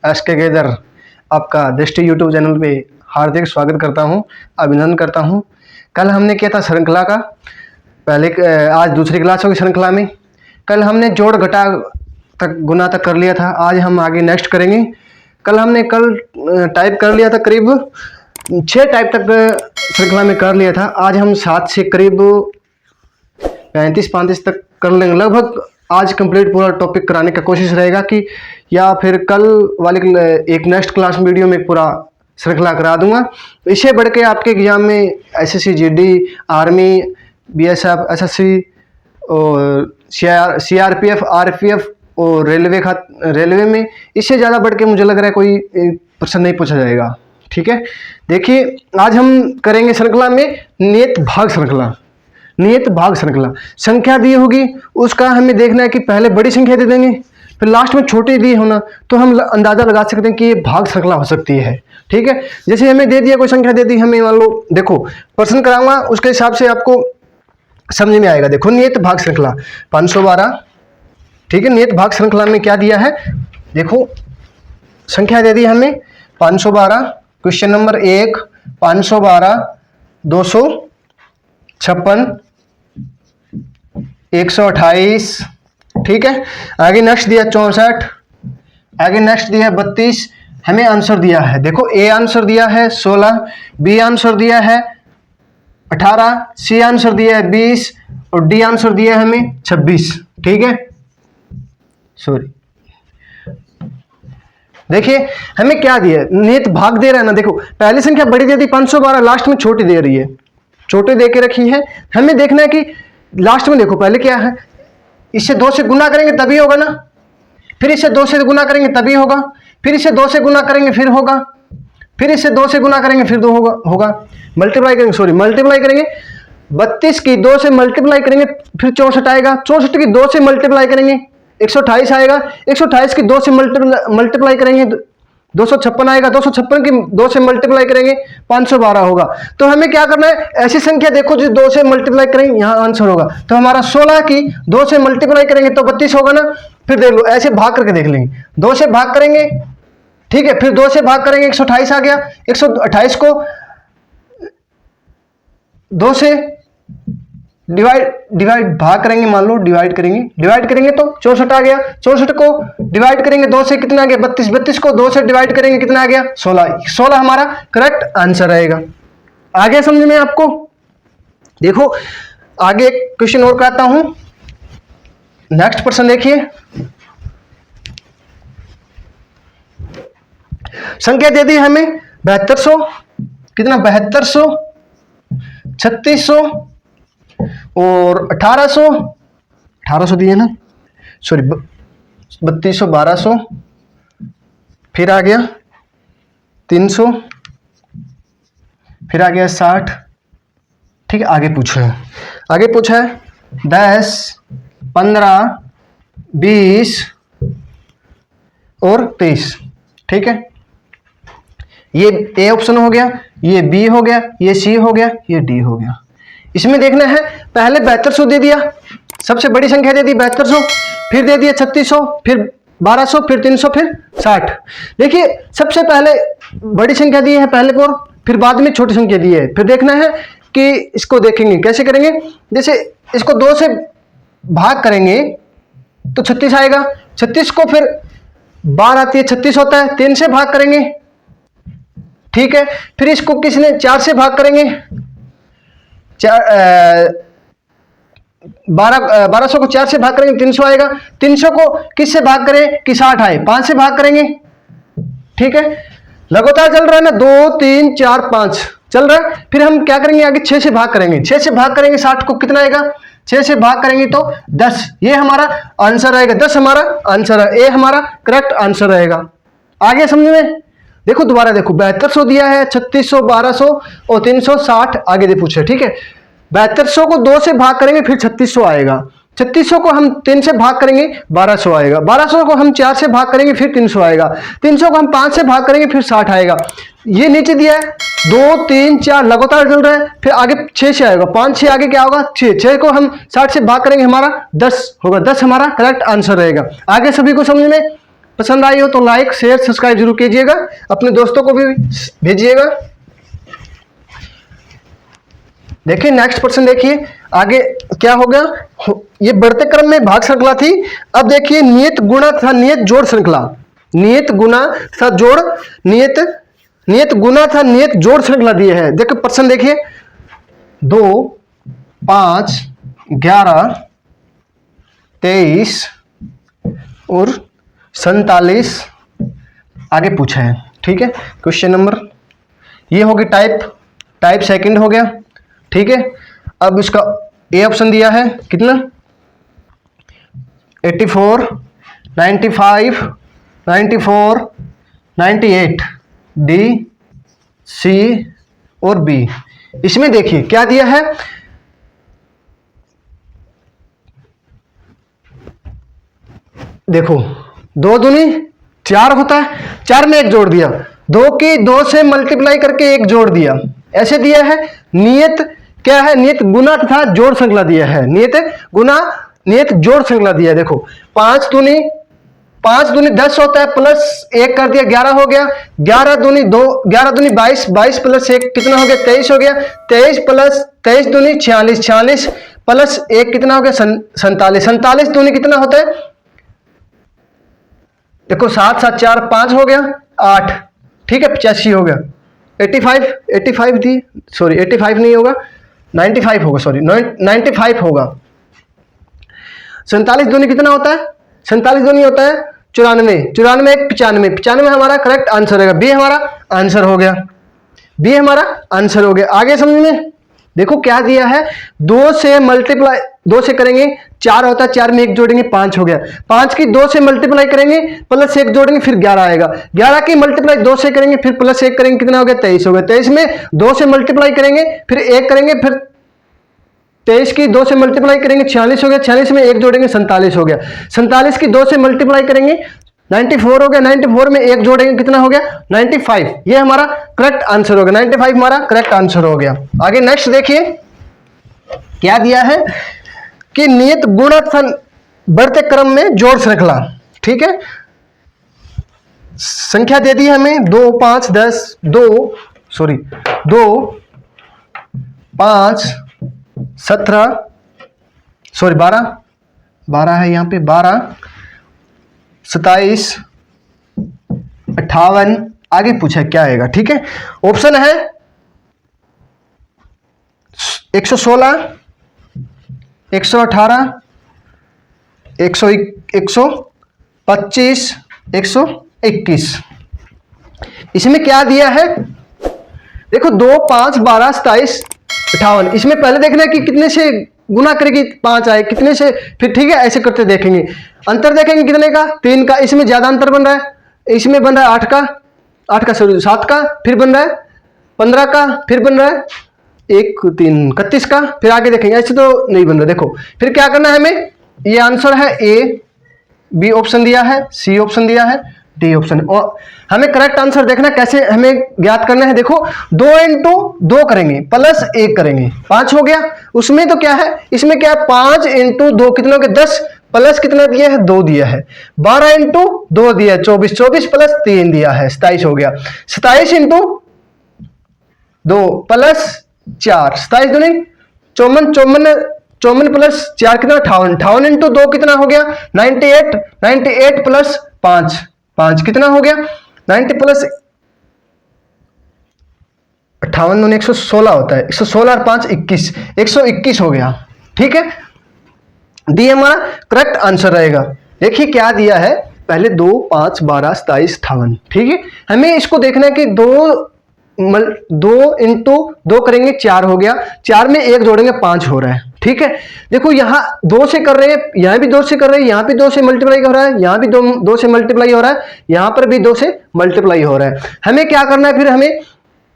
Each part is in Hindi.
एस के गेदर आपका दृष्टि यूट्यूब चैनल पे हार्दिक स्वागत करता हूं, अभिनंदन करता हूं। कल हमने किया था श्रृंखला का, आज दूसरी क्लासों की श्रृंखला में कल हमने जोड़ घटा तक गुना तक कर लिया था। आज हम आगे नेक्स्ट करेंगे। कल टाइप कर लिया था, करीब 6 टाइप तक श्रृंखला में कर लिया था। आज हम 7 से करीब 35 तक कर लेंगे लगभग। आज कंप्लीट पूरा टॉपिक कराने का कोशिश रहेगा कि या फिर कल वाली एक नेक्स्ट क्लास वीडियो में पूरा श्रृंखला करा दूंगा। इससे बढ़ के आपके एग्जाम में SSC GD, army, BSF, SSC और सीआरपीएफ, आरपीएफ और रेलवे में इससे ज़्यादा बढ़ के मुझे लग रहा है कोई प्रश्न नहीं पूछा जाएगा। ठीक है, देखिए आज हम करेंगे श्रृंखला में नियत भाग श्रृंखला। नियत भाग श्रृंखला संख्या दी होगी, उसका हमें देखना है कि पहले बड़ी संख्या दे देंगे, फिर लास्ट में छोटी दी होना, तो हम अंदाजा लगा सकते हैं कि ये भाग श्रृंखला हो सकती है। ठीक है, जैसे हमें दे दिया, कोई संख्या दे दी हमें, मान लो देखो प्रश्न कराऊंगा उसके हिसाब से आपको समझ में आएगा। देखो नियत भाग श्रृंखला 512। ठीक है, नियत भाग श्रृंखला में क्या दिया है, देखो संख्या दे दी हमें 512। Question number 1 512 256 128। ठीक है, आगे नेक्स्ट दिया 64, आगे नेक्स्ट दिया 32। हमें आंसर दिया है, देखो ए आंसर दिया है 16, बी आंसर दिया है 18, सी आंसर दिया है 20 और डी आंसर दिया है हमें 26। ठीक है, सॉरी, देखिए हमें क्या दिया है, नियत भाग दे रहा है ना। देखो पहली संख्या बड़ी दे दी 512, लास्ट में छोटी दे रही है, छोटी दे के रखी है। हमें देखना है कि लास्ट में देखो पहले क्या है, इससे 2 से गुना करेंगे तभी होगा ना, फिर इससे 2 से गुना करेंगे तभी होगा, फिर इससे 2 से गुना करेंगे फिर होगा, फिर इससे 2 से गुना करेंगे फिर 2 होगा। मल्टीप्लाई करेंगे 32 की 2 से मल्टीप्लाई करेंगे फिर 64 आएगा, 64 की 2 से मल्टीप्लाई करेंगे 128 आएगा, 128 की 2 से मल्टीप्लाई करेंगे 256 आएगा, 256 की 2 से मल्टीप्लाई करेंगे 512 होगा। तो हमें क्या करना है, ऐसी संख्या देखो जो 2 से मल्टीप्लाई करेंगे यहाँ आंसर होगा। तो हमारा 16 की 2 से मल्टीप्लाई करेंगे तो 32 होगा ना। फिर देख लो, ऐसे भाग करके देख लेंगे, 2 से भाग करेंगे, ठीक है, फिर 2 से भाग करेंगे 128 आ गया, 128 को 2 से डिवाइड भाग करेंगे, मान लो डिवाइड करेंगे तो 64 आ गया, 64 को डिवाइड करेंगे 2 से कितना आ गया 32, 32 को 2 से डिवाइड करेंगे कितना आ गया 16, 16 हमारा करेक्ट आंसर रहेगा। आगे समझ में आपको, देखो आगे एक क्वेश्चन और कराता हूं। नेक्स्ट प्रश्न देखिए, संख्या दे दी हमें 7200, कितना 7200, 3600 और 1800 दिए ना, सॉरी 3200, 1200, फिर आ गया 300, फिर आ गया 60। ठीक है, आगे पूछा है 10, 15, 20 और 23। ठीक है, ये ए ऑप्शन हो गया, ये बी हो गया, ये सी हो गया, ये डी हो गया। इसमें देखना है, पहले 7200 दे दिया, सबसे बड़ी संख्या दे दी 7200, फिर दे दिया 3600, फिर 1200, फिर 300, फिर 60। देखिए सबसे पहले बड़ी संख्या दी है पहले को, फिर बाद में छोटी संख्या दी है। फिर देखना है कि इसको देखेंगे कैसे करेंगे, जैसे इसको 2 से भाग करेंगे तो 36 आएगा, 36 को फिर बार आती है 36 होता है, 3 से भाग करेंगे, ठीक है, फिर इसको किसने 4 से भाग करेंगे, 1200 को 4 से भाग करेंगे 300 आएगा, 300 को किससे भाग करें कि 60 आए, 5 से भाग करेंगे। ठीक है, लगातार चल रहा है ना, 2 3 4 5 चल रहा है। फिर हम क्या करेंगे, आगे 6 से भाग करेंगे, 6 से भाग करेंगे 60 को कितना आएगा, 6 से भाग करेंगे तो 10, ये हमारा आंसर रहेगा, 10 हमारा आंसर है, ए हमारा करेक्ट आंसर रहेगा। आगे समझ में, देखो दोबारा देखो 7200 दिया है, 3600, 1200 और 300, 60 आगे दे पूछे। ठीक है, 7200 को 2 से भाग करेंगे फिर 3600 आएगा, 3600 को हम 3 से भाग करेंगे 1200 आएगा, 1200 को हम 4 से भाग करेंगे फिर 300 आएगा, 300 को हम 5 से भाग करेंगे फिर 60 आएगा। ये नीचे दिया है 2 3 4 लगातार चल रहा है, फिर आगे 6 से आएगा, 5 6 आगे क्या होगा 6, 6 को हम 60 से भाग करेंगे हमारा 10 होगा, 10 हमारा करेक्ट आंसर रहेगा। आगे सभी को समझ में पसंद आई हो तो लाइक शेयर सब्सक्राइब जरूर कीजिएगा, अपने दोस्तों को भी भेजिएगा। देखिए नेक्स्ट प्रश्न देखिए आगे क्या हो गया। ये बढ़ते क्रम में भाग श्रृंखला थी। अब देखिए नियत गुणा तथा नियत जोड़ श्रृंखला, नियत गुणा तथा जोड़ नियत गुणा तथा नियत जोड़ श्रृंखला दिए है। देखो प्रश्न देखिए 2, 5, 11, 23 और 47 आगे पूछा है। ठीक है, क्वेश्चन नंबर ये होगी टाइप सेकंड हो गया। ठीक है, अब इसका ए ऑप्शन दिया है कितना 84, 95, 94, 98, डी, सी और बी। इसमें देखिए क्या दिया है, देखो 2 दूनी 4 होता है, 4 में 1 जोड़ दिया, 2 की 2 से मल्टीप्लाई करके 1 जोड़ दिया, ऐसे दिया है। नियत क्या है, नियत गुना तथा जोड़ श्रृंखला दिया है, नियत गुना नियत जोड़ श्रृंखला दिया है। देखो 5 दूनी 10 होता है, प्लस 1 कर दिया 11 हो गया, 11 दूनी 22, 22 प्लस 1 कितना हो गया 23 हो गया, 23 प्लस 23 दूनी 46, 46 प्लस 1 कितना हो गया 47, 47 दूनी कितना होता है, देखो 7, 7, 4, 5 हो गया 8। ठीक है, 85 हो गया, 85 थी, सॉरी 85 नहीं होगा 95 होगा, सॉरी 95 होगा। 47 दूनी कितना होता है, 47 दूनी होता है 94, 94 95 हमारा करेक्ट आंसर रहेगा, बी हमारा आंसर हो गया, बी हमारा आंसर हो गया। आगे समझ में देखो क्या दिया है, 2 से मल्टीप्लाई 2 से करेंगे 4 होता है, 4 में 1 जोड़ेंगे 5 हो गया, 5 की 2 से मल्टीप्लाई करेंगे प्लस 1 जोड़ेंगे फिर 11 आएगा, 11 की मल्टीप्लाई 2 से करेंगे फिर प्लस 1 करेंगे कितना हो गया 23 हो गया, 23 में 2 से मल्टीप्लाई करेंगे फिर 1 करेंगे फिर 23 की 2 से मल्टीप्लाई करेंगे 46 हो गया, 46 में 1 जोड़ेंगे 47 हो गया, 47 की 2 से मल्टीप्लाई करेंगे 94 हो गया, 94 में 1 जोड़ेंगे कितना हो गया 95, ये हमारा करेक्ट आंसर हो गया, 95 हमारा करेक्ट आंसर हो गया। आगे नेक्स्ट देखिए क्या दिया है कि नियत गुणा तथा बढ़ते क्रम में जोड़ श्रृंखला। ठीक है, संख्या दे दी है हमें 2, 5, 10, 2, 5, 17, 12 है यहाँ पे 12, 27, 58 आगे पूछा क्या आएगा। ठीक है, ऑप्शन है 116, 118, 125, 121। इसमें क्या दिया है, देखो 2, 5, 12, 27, 58। इसमें पहले देखना है कि कितने से गुना करेगी 5 आए कितने से, फिर ठीक है ऐसे करते देखेंगे, अंतर देखेंगे कितने का 3 का, इसमें ज्यादा अंतर बन रहा है, इसमें बन रहा है 8 का सॉरी 7 का, फिर बन रहा है 15 का, फिर बन रहा है 1, 3, 31 का, फिर आगे देखेंगे ऐसे तो नहीं बन रहा। देखो फिर क्या करना है हमें, ये आंसर है ए, बी ऑप्शन दिया है, सी ऑप्शन दिया है, डी ऑप्शन। और हमें करेक्ट आंसर देखना कैसे हमें ज्ञात करना है, देखो 2 इंटू 2 करेंगे प्लस 1 करेंगे 5 हो गया, उसमें तो क्या है इसमें क्या है 5 इंटू 2 कितना हो गया 10 प्लस कितना दिया है 2 दिया है, 12 इंटू 2 दिया है 24, 24 प्लस 3 दिया है 27 हो गया, 27 इंटू 2 प्लस 4 27 दूनी 54, 54 प्लस 4 कितना 58, 58 इंटू 2 कितना हो गया 98, 98 प्लस 5 कितना हो गया 90 प्लस 58 दूनी 116 होता है, 116 और 5 21, 121 हो गया। ठीक है, डी हमारा करेक्ट आंसर रहेगा। देखिए क्या दिया है, पहले 2, 5, 12, 27, 58। ठीक है, हमें इसको देखना है कि 2 इंटू 2 करेंगे 4 हो गया, 4 में 1 जोड़ेंगे 5 हो रहा है। ठीक है, देखो यहाँ 2 से कर रहे हैं, यहाँ भी 2 से कर रहे हैं, यहाँ भी 2 से मल्टीप्लाई हो रहा है, यहाँ भी 2 से मल्टीप्लाई हो रहा है, यहाँ पर भी 2 से मल्टीप्लाई हो रहा है। हमें क्या करना है, फिर हमें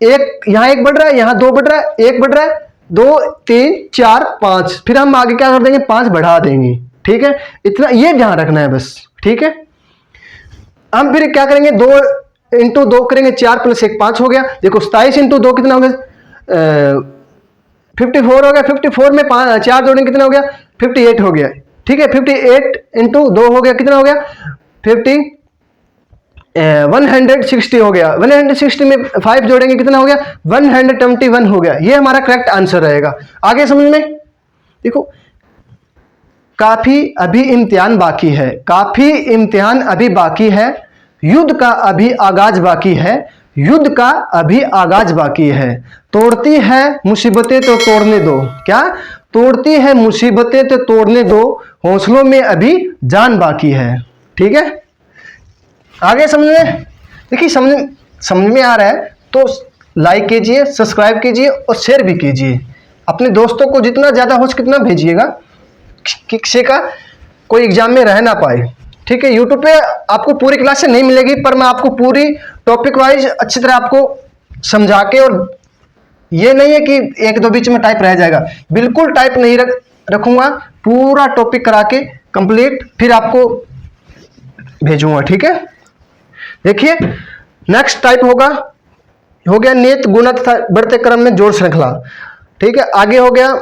यहाँ 1 बढ़ रहा है, यहाँ 2 बढ़ रहा है, 1 बढ़ रहा है, 2, 3, 4, 5, फिर हम आगे क्या कर देंगे 5 बढ़ा देंगे। ठीक है, इतना ये ध्यान रखना है बस। ठीक है, हम फिर क्या करेंगे 2 इंटू 2 करेंगे 4 प्लस 1 5 हो गया। देखो 27 इंटू 2 कितना हो गया 54 हो गया, 54 में 4 जोड़ेंगे कितना हो गया 58 हो गया। ठीक है, 58 इंटू 2 हो गया कितना हो गया 50, 160 हो गया, 160 में 5 जोड़ेंगे कितना हो गया, 121 हो गया। ये हमारा करेक्ट आंसर रहेगा। आगे समझ में देखो, काफी अभी इम्तिहान बाकी है, काफी इम्तिहान अभी बाकी है, युद्ध का अभी आगाज बाकी है, युद्ध का अभी आगाज बाकी है, तोड़ती है मुसीबतें तो तोड़ने दो, क्या तोड़ती है मुसीबतें तो तोड़ने दो, हौसलों में अभी जान बाकी है। ठीक है, आगे समझ में देखिए, समझ में आ रहा है तो लाइक कीजिए, सब्सक्राइब कीजिए और शेयर भी कीजिए। अपने दोस्तों को जितना ज़्यादा हो कितना भेजिएगा, किसी का कोई एग्जाम में रह ना पाए। ठीक है, यूट्यूब पे आपको पूरी क्लासें नहीं मिलेगी, पर मैं आपको पूरी टॉपिक वाइज अच्छी तरह आपको समझा के, और ये नहीं है कि एक दो बीच में टाइप रह जाएगा, बिल्कुल टाइप नहीं रखूंगा, पूरा टॉपिक करा के कंप्लीट फिर आपको भेजूंगा। ठीक है, देखिए नेक्स्ट टाइप हो गया नियत गुणा तथा बढ़ते क्रम में जोड़ श्रृंखला। ठीक है, आगे हो गया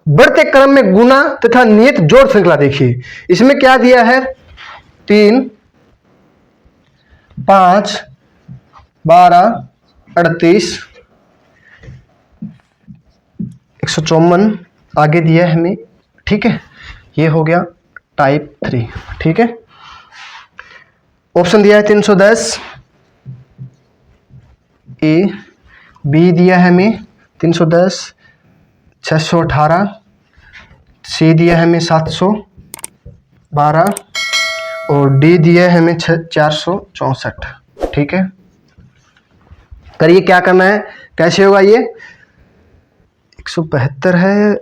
बढ़ते क्रम में गुणा तथा नियत जोड़ श्रृंखला। देखिए इसमें क्या दिया है, 3, 5, 12, 38, 154 आगे दिया है हमें। ठीक है, ये हो गया टाइप 3। ठीक है, ऑप्शन दिया है 310, ए, बी दिया है हमें 310, 618, सी दिया है हमें 712 और डी दिया है हमें 464। ठीक है, करिए क्या करना है, कैसे होगा ये, 172 है,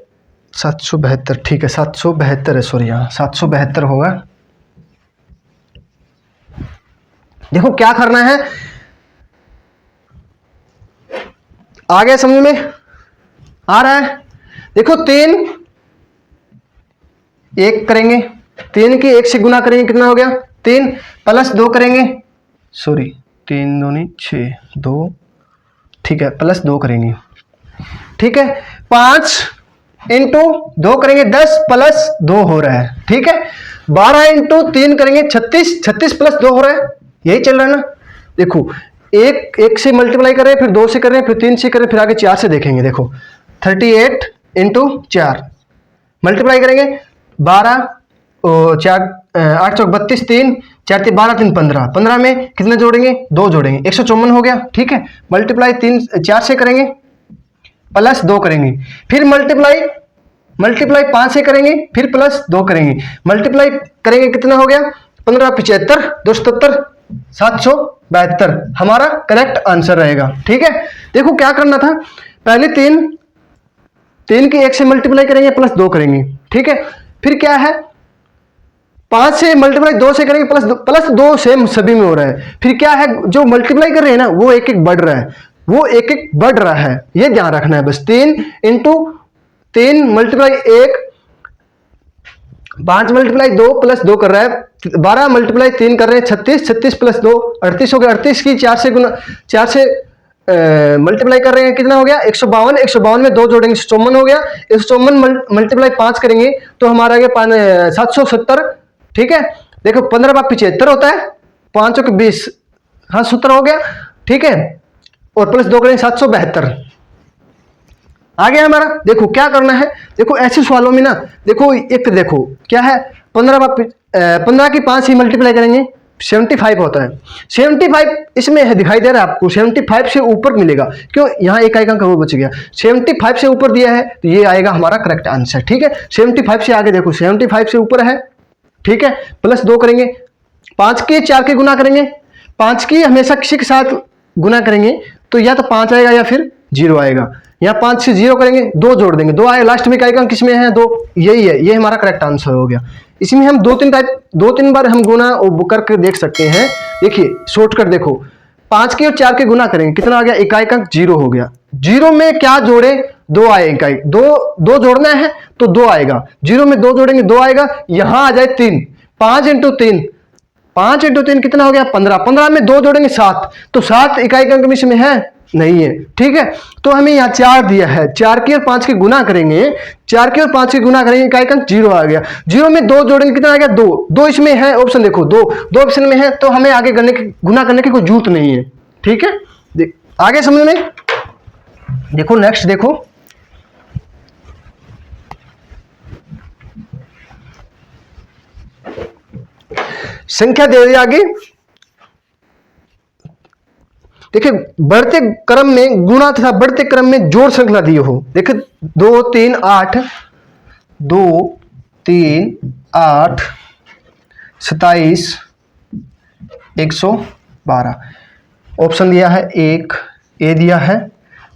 772। ठीक है, 772 है, सॉरी यहाँ 772 होगा। देखो क्या करना है, आगे समझ में आ रहा है। देखो 3 1 करेंगे, 3 की 1 से गुना करेंगे कितना हो गया, 3 प्लस 2 करेंगे, सॉरी 3 दूनी 6 2, ठीक है प्लस 2 करेंगे। ठीक है, 5 इंटू 2 करेंगे 10 प्लस 2 हो रहा है। ठीक है, 12 इंटू 3 करेंगे 36, 36 प्लस 2 हो रहा है, यही चल रहा है ना। देखो एक से मल्टीप्लाई कर रहे हैं, फिर 2 से कर रहे हैं, फिर 3 से कर रहे हैं, फिर आगे 4 से देखेंगे। देखो 38 इंटू 4 मल्टीप्लाई करेंगे 12 और 4 8 चौक 32, 3 4 3 12 3 15, 15 में कितने जोड़ेंगे, 2 जोड़ेंगे, 154 हो गया। ठीक है, मल्टीप्लाई 4 से करेंगे प्लस 2 करेंगे, फिर मल्टीप्लाई 5 से करेंगे, फिर प्लस 2 करेंगे, मल्टीप्लाई करेंगे कितना हो गया, 15 75 277 772 हमारा करेक्ट आंसर रहेगा। ठीक है, देखो क्या करना था, पहले 3 की 1 से मल्टीप्लाई करेंगे प्लस 2 करेंगे। ठीक है, फिर क्या है 5 से मल्टीप्लाई 2 से करेंगे प्लस 2 सेम सभी में हो रहा है। फिर क्या है, जो मल्टीप्लाई कर रहे हैं ना वो एक एक बढ़ रहा है, वो एक एक बढ़ रहा है, ये ध्यान रखना है बस। 3 इंटू 3 मल्टीप्लाई 1, 5 मल्टीप्लाई 2 प्लस 2 कर रहा है, 12 मल्टीप्लाई 3 कर रहे हैं 36, 36 प्लस 2 38 हो गया, 38 की 4 से मल्टीप्लाई कर रहे हैं कितना हो गया 152, 152 में 2 जोड़ेंगे 154 हो गया, 154 मल्टीप्लाई 5 करेंगे तो हमारा आ गया 770। ठीक है, देखो 15 बार 75 होता है, 5 के 20, हाँ 70 हो गया। ठीक है, और प्लस 2 करेंगे 772 आ गया हमारा। देखो क्या करना है, देखो ऐसे सवालों में ना देखो एक देखो क्या है, 15 की 5 ही मल्टीप्लाई करेंगे 75 होता है, 75 इसमें है दिखाई दे रहा है आपको, 75 से ऊपर मिलेगा, क्यों यहाँ एक आइकन का वो बच गया, 75 से ऊपर दिया है तो ये आएगा हमारा करेक्ट आंसर। ठीक है, 75 से आगे देखो 75 से ऊपर है। ठीक है, प्लस 2 करेंगे, 5 के 4 के गुना करेंगे, 5 की हमेशा किसी के साथ गुना करेंगे तो या तो 5 आएगा या फिर 0 आएगा, यहाँ 5 से 0 करेंगे 2 जोड़ देंगे 2 आएगा, लास्ट में का आइकन किसमें है 2, यही है, ये हमारा करेक्ट आंसर हो गया। इसमें हम 2-3 बार हम गुना और करके देख सकते हैं। देखिए शॉर्टकट देखो, 5 के और 4 के गुना करेंगे कितना आ गया, एक आइकन 0 हो गया, 0 में क्या जोड़े 2 आएगा, 2 जोड़ना है तो 2 आएगा, 0 में 2 जोड़ेंगे 2 आएगा, यहां आ जाए 3, 5 इंटू 3 कितना हो गया 15, 15 में 2 जोड़ेंगे 7, तो 7 इकाई अंक में है नहीं है। ठीक है, तो हमें यहाँ 4 दिया है, 4 की और 5 की गुना करेंगे, 4 की और 5 की गुना करेंगे, इकाई अंक 0 आ गया। 0 में 2 जोड़ेंगे कितना आ गया 2, 2 इसमें है ऑप्शन, देखो 2 ऑप्शन में है, तो हमें आगे गुना करने की कोई जरूरत नहीं है। ठीक है, आगे समझ में। देखो नेक्स्ट देखो, संख्या दे दी आगे। देखिए बढ़ते क्रम में गुणा तथा बढ़ते क्रम में जोड़ श्रृंखला दी हो। देखिए 2 3 8, 2 3 8 27 112 ऑप्शन दिया है। 1 ए दिया है,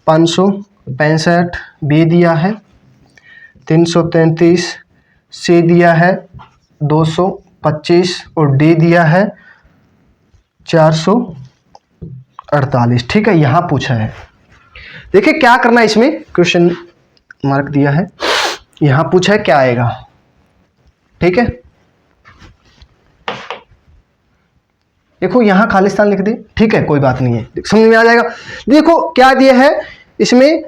565 बी दिया है, 333 सी दिया है, 225 और डी दिया है 448। ठीक है, यहां पूछा है। देखिए क्या करना है, इसमें क्वेश्चन मार्क दिया है, यहां पूछा है क्या आएगा। ठीक है, देखो यहां खालिस्तान लिख दे। ठीक है, कोई बात नहीं है, समझ में आ जाएगा। देखो क्या दिया है, इसमें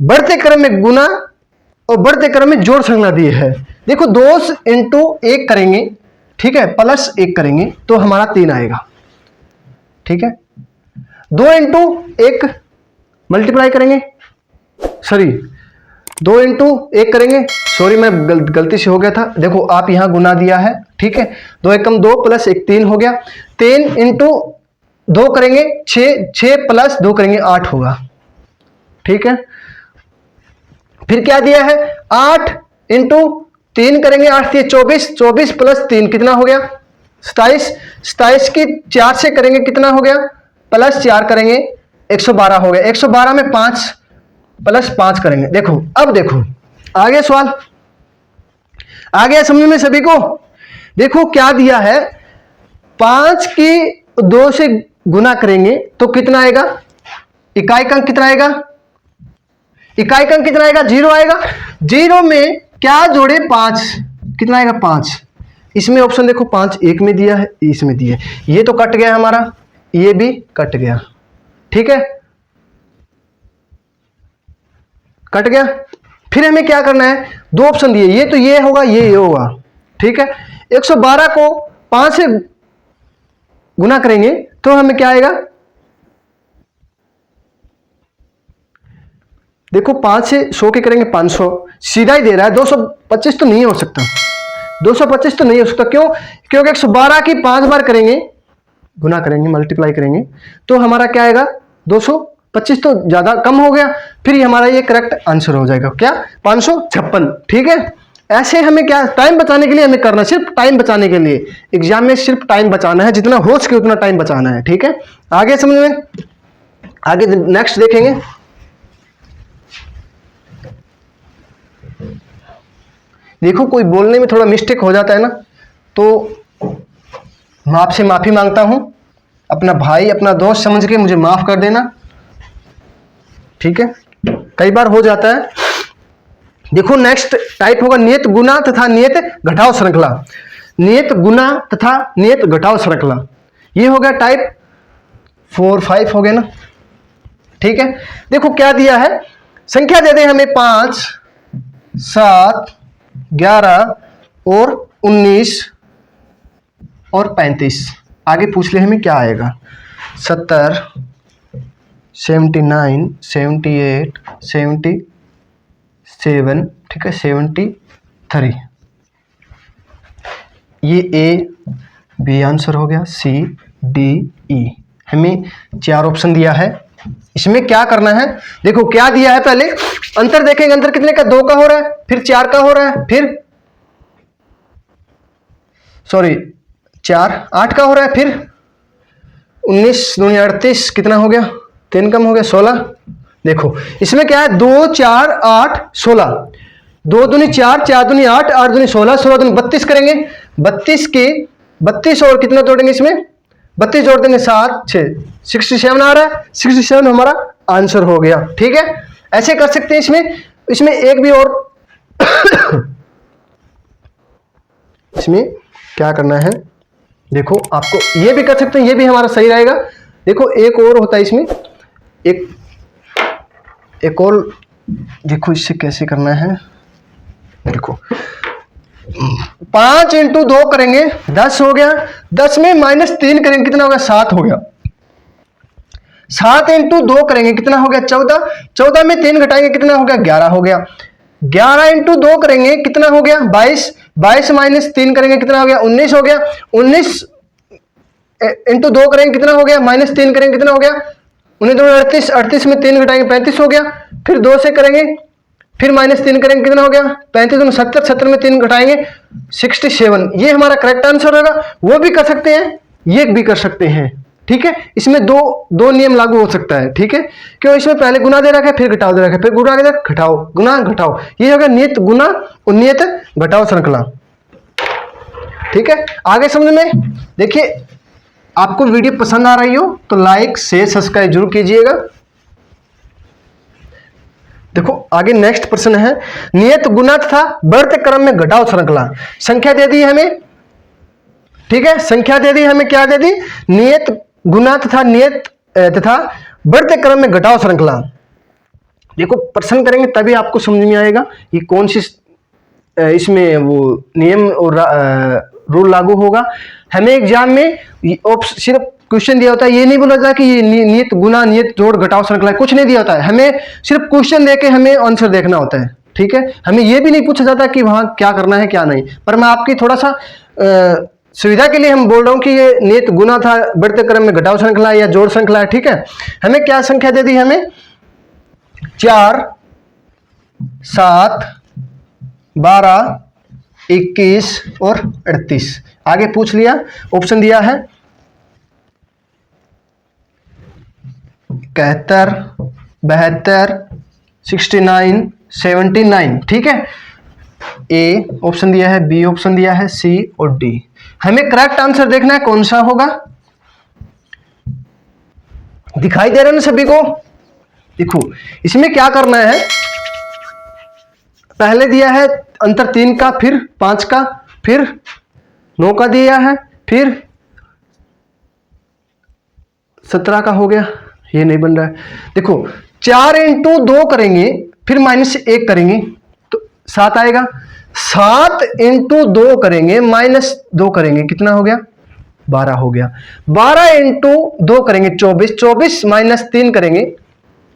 बढ़ते क्रम में गुना और बढ़ते क्रम में जोड़ श्रृंखला दी है। देखो 2 इंटू 1 करेंगे, ठीक है, प्लस 1 करेंगे तो हमारा 3 आएगा। ठीक है, 2 इंटू 1 मल्टीप्लाई करेंगे, सॉरी 2 इंटू 1 करेंगे, सॉरी मैं गलती से हो गया था। देखो आप यहां गुना दिया है, ठीक है, 2 एकम 2 प्लस 1 3 हो गया। 3 इंटू 2 करेंगे 6 प्लस 2 करेंगे 8 होगा। ठीक है, फिर क्या दिया है, 8 इंटू 3 करेंगे 8 3 24, 24 प्लस 3 कितना हो गया 27, 27 की 4 से करेंगे कितना हो गया, प्लस 4 करेंगे 112 हो गया। 112 में 5 प्लस 5 करेंगे। देखो अब देखो आगे सवाल आ गया समझ में सभी को। देखो क्या दिया है, 5 की 2 से गुना करेंगे तो कितना आएगा, इकाई का अंक कितना आएगा, इकाई का अंक कितना आएगा 0 आएगा। 0 में क्या जोड़े 5, कितना आएगा 5। इसमें ऑप्शन देखो 5 एक में दिया है, इसमें दिया है, ये तो कट गया हमारा, ये भी कट गया। ठीक है, कट गया। फिर हमें क्या करना है, 2 ऑप्शन दिए, ये तो ये होगा, ये होगा। ठीक है, 112 को 5 से गुना करेंगे तो हमें क्या आएगा, देखो 5 से 100 के करेंगे 500, सीधा ही दे रहा है। 225 तो नहीं हो सकता, 225 तो नहीं हो सकता, क्यों, क्योंकि 112 की 5 बार करेंगे, गुना करेंगे, मल्टीप्लाई करेंगे तो हमारा क्या आएगा 225, तो ज्यादा कम हो गया। फिर हमारा ये करेक्ट आंसर हो जाएगा, क्या 556। ठीक है, ऐसे हमें क्या टाइम बचाने के लिए हमें करना, सिर्फ टाइम बचाने के लिए, एग्जाम में सिर्फ टाइम बचाना है, जितना हो सके उतना टाइम बचाना है। ठीक है, आगे समझ में, आगे नेक्स्ट देखेंगे। देखो कोई बोलने में थोड़ा मिस्टेक हो जाता है ना, तो मैं आपसे माफी मांगता हूं, अपना भाई अपना दोस्त समझ के मुझे माफ कर देना। ठीक है, कई बार हो जाता है। देखो नेक्स्ट टाइप होगा नियत गुना तथा नियत घटाव श्रृंखला। नियत गुना तथा नियत घटाव श्रृंखला, ये हो गया टाइप 4 5 हो गया ना। ठीक है, देखो क्या दिया है, संख्या दे दे हमें 5 7 11 और 19 और 35। आगे पूछ ले हमें क्या आएगा, 70 79 78 77, ठीक है 73। ये ए बी आंसर हो गया, सी डी ई। हमें 4 ऑप्शन दिया है, इसमें क्या करना है, देखो क्या दिया है, पहले अंतर देखेंगे, अंतर कितने का 2 का हो रहा है, फिर 4 का हो रहा है, फिर सॉरी 4 8 का हो रहा है, फिर 19 दूनी 38 कितना हो गया, 3 कम हो गया 16। देखो इसमें क्या है 2 4 8 16, 2 दूनी 4 4 दूनी 8 8 दूनी 16 16 दूनी 32 करेंगे। 32 के 32 और कितना जोड़ेंगे, इसमें 32 जोड़ देंगे 7 6 67 आ रहा है, 67 हमारा आंसर हो गया। ठीक है, ऐसे कर सकते हैं। इसमें एक भी और इसमें क्या करना है, देखो आपको ये भी कर सकते हैं, ये भी हमारा सही रहेगा। देखो एक और होता है इसमें, एक और देखो, इससे कैसे करना है। देखो 5 इंटू 2 करेंगे 10 हो गया, 10 में -3 करेंगे कितना हो गया, 7 हो गया। 7 इंटू 2 करेंगे कितना हो गया, 14। 14 में 3 घटाएंगे कितना हो गया, 11 हो गया। 11 इंटू 2 करेंगे कितना हो गया, 22। 22 -3 करेंगे कितना हो गया, 19 हो गया। 19 इंटू 2 करेंगे कितना हो गया, -3 करेंगे कितना हो गया, 19 2 38। 38 में 3 घटाएंगे 35 हो गया। फिर 2 से करेंगे, फिर -3 करेंगे कितना हो गया, 35 2 70। 70 में 3 घटाएंगे 67। ये हमारा करेक्ट आंसर होगा। वो भी कर सकते हैं, ये भी कर सकते हैं, ठीक है। इसमें दो नियम लागू हो सकता है, ठीक है। क्यों, इसमें पहले गुना दे रखा है, फिर घटाओ दे रखा है, फिर गुना दे रखा, घटाओ गुना घटाओ, ये होगा नियत गुना और नियत घटाओ श्रृंखला, ठीक है। आगे समझ में। देखिए, आपको वीडियो पसंद आ रही हो तो लाइक शेयर सब्सक्राइब जरूर कीजिएगा। देखो आगे नेक्स्ट प्रश्न है, नियत गुना तथा बढ़ते क्रम में घटाओ श्रृंखला। संख्या दे दी हमें, ठीक है, संख्या दे दी हमें, क्या दे दी, नियत गुना तथा नियत तथा बढ़ते क्रम में घटाओ श्रृंखला। देखो प्रश्न करेंगे तभी आपको समझ में आएगा ये कौन सी इसमें वो नियम और रूल लागू होगा। हमें एग्जाम में सिर्फ क्वेश्चन दिया होता है, ये नहीं बोला जाता कि ये नियत गुना नियत जोड़ घटाओ श्रृंखला, कुछ नहीं दिया होता है। हमें सिर्फ क्वेश्चन देके हमें आंसर देखना होता है, ठीक है। हमें ये भी नहीं पूछा जाता कि वहां क्या करना है क्या नहीं। पर मैं आपकी थोड़ा सा सुविधा के लिए हम बोल रहा हूं कि ये नियत गुना था, बढ़ते क्रम में घटाओ श्रृंखला या जोड़ श्रृंखला है, ठीक है। हमें क्या संख्या दे दी, हमें 4 7 12 21 और 38। आगे पूछ लिया, ऑप्शन दिया है 71 72 69 79, ठीक है। ए ऑप्शन दिया है, बी ऑप्शन दिया है, सी और डी। हमें करेक्ट आंसर देखना है कौन सा होगा। दिखाई दे रहा है ना सभी को। देखो इसमें क्या करना है, पहले दिया है अंतर 3 का, फिर 5 का, फिर 9 का दिया है, फिर 17 का हो गया, ये नहीं बन रहा है। देखो 4 इंटू 2 करेंगे, फिर -1 करेंगे तो 7 आएगा। 7 इंटू 2 करेंगे -2 करेंगे कितना हो गया, 12 हो गया। 12 इंटू 2 करेंगे 24। 24 -3 करेंगे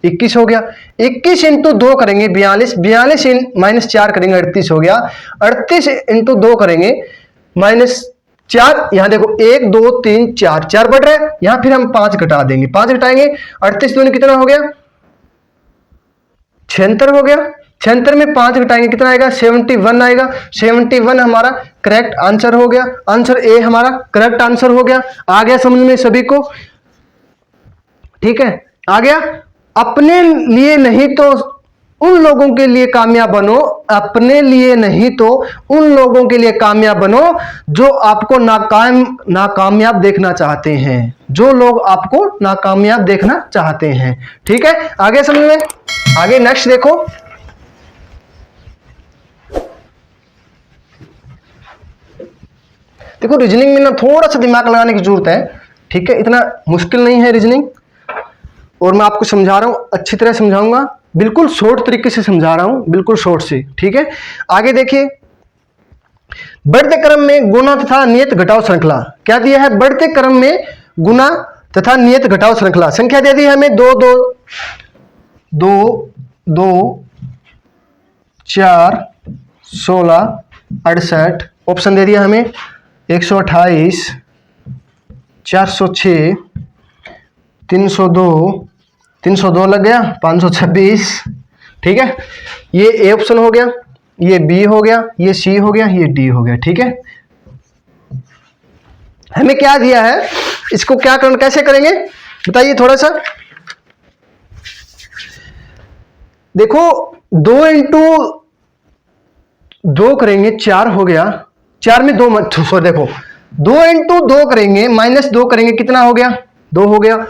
21 हो गया। 21 इंटू 2 करेंगे 42। 42 -4 करेंगे 38 हो गया। 38 इंटू 2 करेंगे -4। यहां देखो 1 2 3 4 4 बढ़ रहा है, यहां फिर हम 5 घटा देंगे, 5 घटाएंगे 38 दूनी कितना हो गया, 76 हो गया। 76 में 5 घटाएंगे कितना आएगा, 71 आएगा। 71 हमारा करेक्ट आंसर हो गया। आंसर ए हमारा करेक्ट आंसर हो गया। आ गया समझ में सभी को, ठीक है। आ गया। अपने लिए नहीं तो उन लोगों के लिए कामयाब बनो, अपने लिए नहीं तो उन लोगों के लिए कामयाब बनो जो आपको नाकामयाब देखना चाहते हैं, जो लोग आपको नाकामयाब देखना चाहते हैं, ठीक है। आगे समझ में। आगे नेक्स्ट देखो, देखो रीजनिंग में ना थोड़ा सा दिमाग लगाने की जरूरत है, ठीक है। इतना मुश्किल नहीं है रीजनिंग, और मैं आपको समझा रहा हूं, अच्छी तरह समझाऊंगा, बिल्कुल शॉर्ट तरीके से समझा रहा हूं, बिल्कुल शॉर्ट से, ठीक है। आगे देखिए, बढ़ते क्रम में गुना तथा नियत घटाओ श्रृंखला। क्या दिया है, बढ़ते क्रम में गुना तथा नियत घटाओ श्रृंखला। संख्या दे दी है हमें 2 2 2 2 4 16 68। ऑप्शन दे दिया हमें 128 406 302 302 लग गया 526, ठीक है। ये ए ऑप्शन हो गया, ये बी हो गया, ये सी हो गया, ये डी हो गया, ठीक है। हमें क्या दिया है, इसको क्या करना, कैसे करेंगे बताइए थोड़ा सा। देखो 2 इंटू 2 करेंगे 4 हो गया। 4 में 2 मत सॉरी, देखो 2 इंटू 2 करेंगे -2 करेंगे कितना हो गया, 2 हो गया।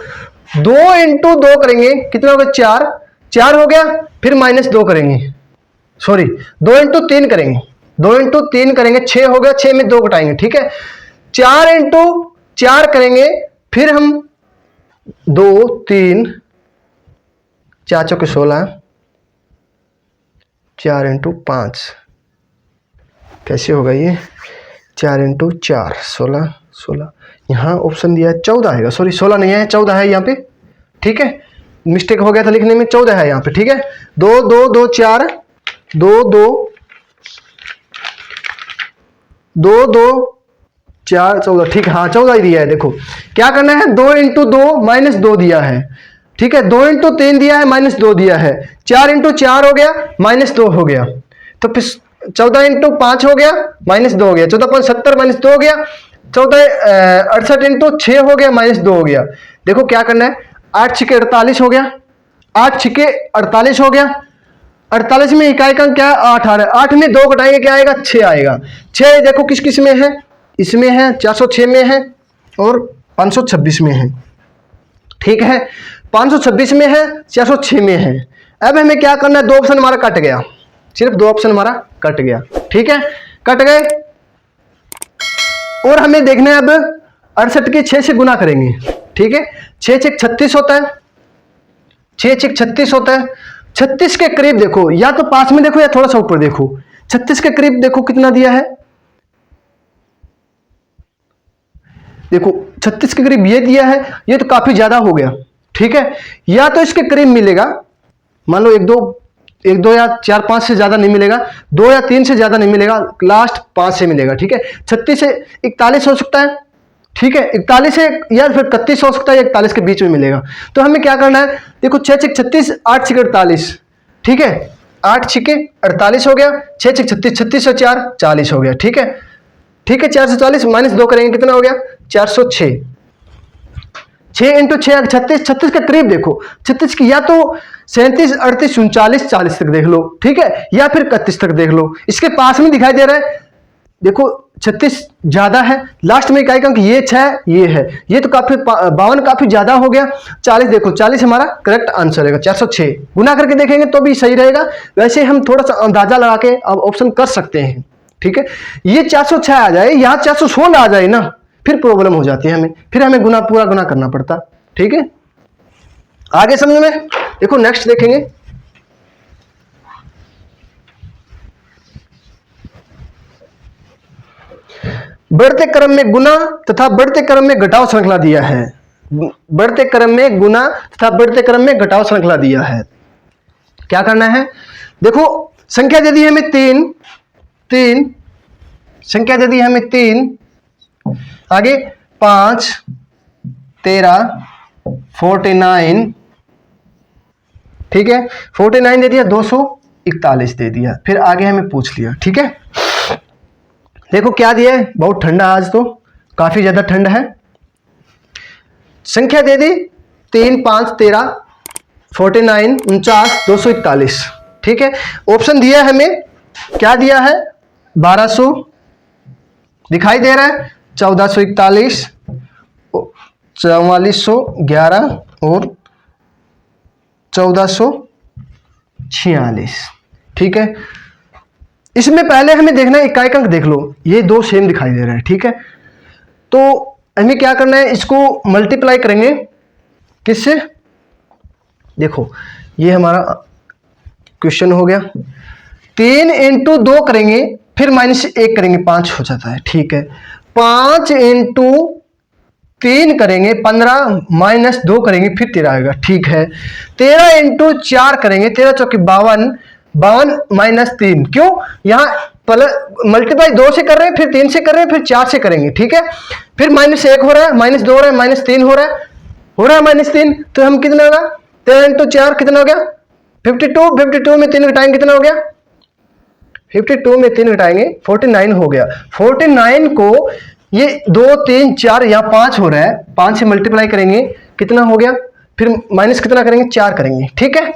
2 इंटू 2 करेंगे कितना हो गया, 4 4 हो गया। फिर -2 करेंगे, सॉरी 2 इंटू 3 करेंगे, 2 इंटू 3 करेंगे 6 हो गया। 6 में 2 घटाएंगे, ठीक है। 4 इंटू 4 करेंगे, फिर हम 2 3 4 चौके 16, 4 इंटू 5 कैसे होगा ये, 4 इंटू 4 16 16, यहाँ ऑप्शन दिया है 14 है, सॉरी 16 नहीं है 14 है यहाँ पे, ठीक है, मिस्टेक हो गया था लिखने में, 14 है यहाँ पे, ठीक है। 2 2 2 4 2 2 2 2 4 14, ठीक है, हाँ 14 ही दिया है। देखो क्या करना है, 2 इंटू 2 माइनस 2 दिया है, ठीक है, 2 इंटू 3 दिया है माइनस 2 दिया है, 4 इंटू 4 हो गया माइनस 2 हो गया, तो फिर 14 इंटू 5 हो गया माइनस 2 हो गया, 14 5 70 माइनस 2 हो गया, 68 इंटू 6 हो गया माइनस 2 हो गया। देखो क्या करना है, 8 छिके 48 हो गया, 8 छिके 48 हो गया, 48 में इकाई का क्या 8 आ रहा है, 8 में 2 घटाएंगे क्या आएगा 6 आएगा। 6 देखो किस किस में है, इसमें है 406 में है और 526 में है, ठीक है, 526 में है 406 में है। अब हमें क्या करना है, 2 ऑप्शन हमारा कट गया, सिर्फ 2 ऑप्शन हमारा कट गया, ठीक है, कट गए। और हमें देखना है अब 68 के 6 से गुना करेंगे, ठीक है, 6 6 36 होता है, 6 6 36 होता है, 36 के करीब देखो, या तो पास में देखो या थोड़ा सा ऊपर देखो, 36 के करीब देखो कितना दिया है, देखो 36 के करीब ये दिया है, ये तो काफी ज्यादा हो गया, ठीक है, या तो इसके करीब मिलेगा, मान लो 1 2 या 4 5 से ज्यादा नहीं मिलेगा, 2 या 3 से ज्यादा नहीं मिलेगा, लास्ट 5 से मिलेगा, ठीक है। 36 से 41 हो सकता है, ठीक है, 41 से या फिर 31 हो सकता है, 41 के बीच में मिलेगा। तो हमें क्या करना है, देखो 6 6 36 8 छिके 48, ठीक है, 8 छिके 48 हो गया, 6 6 36 36 से 4 40 हो गया, ठीक है, ठीक है, 440 माइनस 2 करेंगे कितना हो गया 406, 6 इंटू 6 36, 36 के करीब देखो, 36 की या तो 37 38 39 40 तक देख लो, ठीक है, या फिर 31 तक देख लो, इसके पास में दिखाई दे रहा है, देखो 36 ज्यादा है, लास्ट में इकाई का अंक ये 6 ये है, ये तो काफी 52 काफी ज्यादा हो गया, 40 देखो 40 हमारा करेक्ट आंसर रहेगा, 406 गुना करके देखेंगे तो भी सही रहेगा, वैसे हम थोड़ा सा अंदाजा लगा के अब ऑप्शन कर सकते हैं, ठीक है। ये 406 आ जाए, यहाँ 416 आ जाए ना, फिर प्रॉब्लम हो जाती है हमें, फिर हमें पूरा गुना करना पड़ता, ठीक है। आगे समझ में, देखो नेक्स्ट देखेंगे, बढ़ते क्रम में गुना तथा बढ़ते क्रम में घटाव श्रृंखला दिया है, बढ़ते क्रम में गुना तथा बढ़ते क्रम में घटाव श्रृंखला दिया है। क्या करना है, देखो संख्या दे दी है हमें 3 संख्या दे दी है हमें 3, आगे 5 13 49, ठीक है, 49 दे दिया, 241 दे दिया, फिर आगे हमें पूछ लिया, ठीक है। देखो क्या दिया है, बहुत ठंडा आज तो काफी ज्यादा ठंड है, संख्या दे दी 3 5 13 49 49 241, ठीक है। ऑप्शन दिया है हमें, क्या दिया है 1200 दिखाई दे रहा है, 1441 4411 और 1446, ठीक है। इसमें पहले हमें देखना है इकाई अंक देख लो, ये 2 सेम दिखाई दे रहा है, ठीक है, तो हमें क्या करना है, इसको मल्टीप्लाई करेंगे किससे, देखो ये हमारा क्वेश्चन हो गया, 3 इंटू 2 करेंगे फिर माइनस 1 करेंगे 5 हो जाता है, ठीक है, 5 इंटू 3 करेंगे 15 माइनस 2 करेंगे फिर 13 आएगा, ठीक है। 13 इंटू 4 करेंगे, 13 चौके 52 52 माइनस 3, क्यों, यहाँ मल्टीप्लाई 2 से कर रहे हैं, फिर 3 से कर रहे हैं, फिर 4 से करेंगे, ठीक है, फिर माइनस 1 हो रहा है, माइनस 2 हो रहा है, माइनस 3 हो रहा है माइनस 3, तो हम कितना होगा 13 इंटू 4 कितना हो गया 52, 52 में 3 घटाएंगे कितना हो गया 52 में 3 घटाएंगे 49 हो गया। 49 को ये 2 3 4 यहाँ 5 हो रहा है, 5 से मल्टीप्लाई करेंगे कितना हो गया, फिर माइनस कितना करेंगे 4 करेंगे, ठीक है।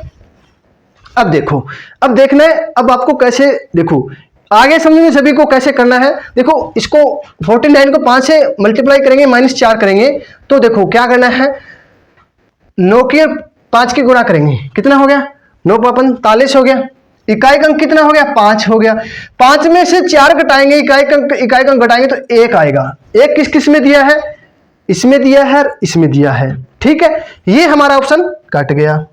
अब देखो, अब देखना है, अब आपको कैसे, देखो आगे समझेंगे सभी को कैसे करना है। देखो इसको 49 को 5 से मल्टीप्लाई करेंगे माइनस 4 करेंगे, तो देखो क्या करना है, 9 के 5 की गुणा करेंगे कितना हो गया 9 5 45 हो गया, इकाई अंक कितना हो गया 5 हो गया, 5 में से 4 घटाएंगे इकाई अंक घटाएंगे तो 1 आएगा, 1 किस किस में दिया है, इसमें दिया है इसमें दिया है, ठीक है, ये हमारा ऑप्शन कट गया,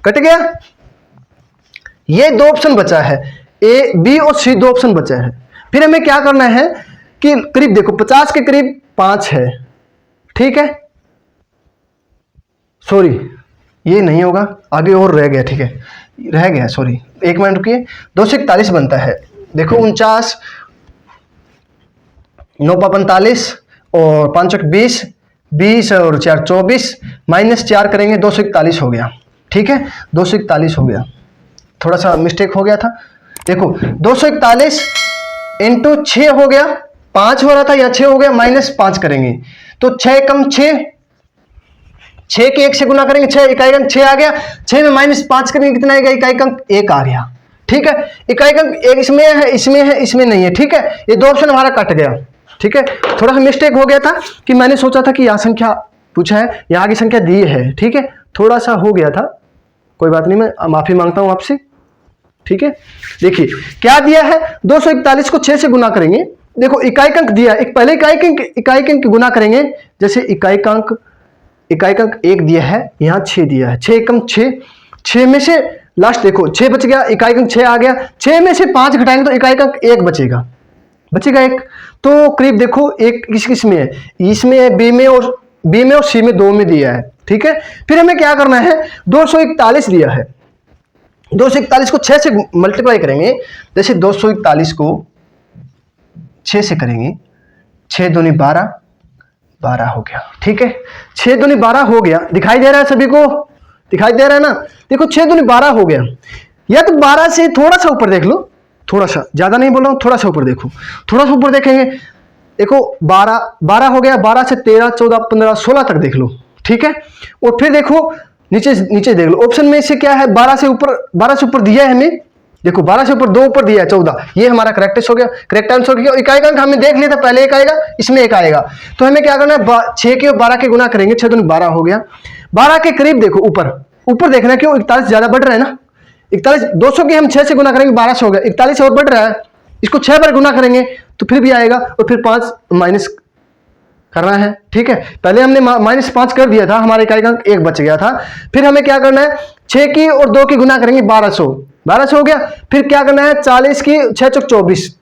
कट गया। ये दो ऑप्शन बचा है, ए बी और सी, दो ऑप्शन बचा है। फिर हमें क्या करना है कि करीब देखो 50 के करीब 5 है, ठीक है, सॉरी ये नहीं होगा, आगे और रह गया, ठीक है रह गया, सॉरी 1 मिनट रुकिए। 241 बनता है, देखो 49, 9 × 45 और 5 × 20, 20 और 4 24, -4 करेंगे 241 हो गया, ठीक है 241 हो गया, थोड़ा सा मिस्टेक हो गया था। देखो 241 इंटू 6 हो गया, 5 हो रहा था या 6 हो गया, -5 करेंगे तो 6 × 6, 6 के 1 से गुना करेंगे, 6 इकाई अंक 6 आ गया, 6 में -5 करेंगे कितना आएगा, इकाई अंक 1 आ गया, ठीक है। इकाई अंक 1 इसमें है, इसमें है, इसमें नहीं है, ठीक है, ये दो ऑप्शन हमारा कट गया, ठीक है। थोड़ा सा मिस्टेक हो गया था कि मैंने सोचा था कि यहाँ संख्या पूछा है, यहाँ की संख्या दी है, ठीक है, थोड़ा सा हो गया था, कोई बात नहीं, मैं माफी मांगता हूं आपसे, ठीक है। देखिए क्या दिया है, 241 को 6 से गुना करेंगे, देखो इकाई अंक दिया, एक पहले इकाई अंक गुना करेंगे, जैसे इकाई अंक 1 दिया है, यहाँ 6 दिया है, 6 × 6, 6 में से लास्ट देखो 6 बच गया, इकाई अंक 6 आ गया, 6 में से 5 घटाएंगे तो इकाई अंक 1 बचेगा 1, तो करीब देखो एक किस में है, इसमें है, बी में और सी में, 2 में दिया है, ठीक है। फिर हमें क्या करना है, 241 दिया है, 241 को 6 से मल्टीप्लाई करेंगे, जैसे 241 को 6 से करेंगे, 6 दूनी 12, 12 हो गया, ठीक है, 6 दूनी 12 हो गया, दिखाई दे रहा है सभी को, दिखाई दे रहा है ना, देखो 6 दूनी 12 हो गया, या तो 12 से थोड़ा सा ऊपर देख लो, थोड़ा सा, ज्यादा नहीं बोल रहा हूं, थोड़ा सा ऊपर देखो, थोड़ा सा ऊपर देखेंगे, देखो 12 हो गया, 12 से 13 14 15 16 तक देख लो, ठीक है। और फिर देखो नीचे देख लो, ऑप्शन में से क्या है, 12 से ऊपर दिया है हमें, देखो 12 से ऊपर 2 ऊपर दिया है 14, ये हमारा करेक्ट हो गया, करेक्ट आंसर हो गया। इकाई अंक हमने देख लिया था, पहले 1 आएगा, इसमें 1 आएगा, तो हमें क्या करना है, 6 के और 12 के गुना करेंगे, 6 दूनी 12 हो गया, 12 के करीब देखो ऊपर देखना, क्यों 41 ज्यादा बढ़ रहा है ना, 41 200 के हम 6 से गुना करेंगे 1200 हो गया, 41 और बढ़ रहा है, इसको 6 बार गुना करेंगे तो फिर भी आएगा, और फिर 5 माइनस करना है, ठीक है। पहले हमने -5 कर दिया था, हमारे इकाई अंक 1 बच गया था। फिर हमें क्या करना है, 6 की और 2 की गुना करेंगे 1200 हो गया। फिर क्या करना है, 40 की 6 चौक 24,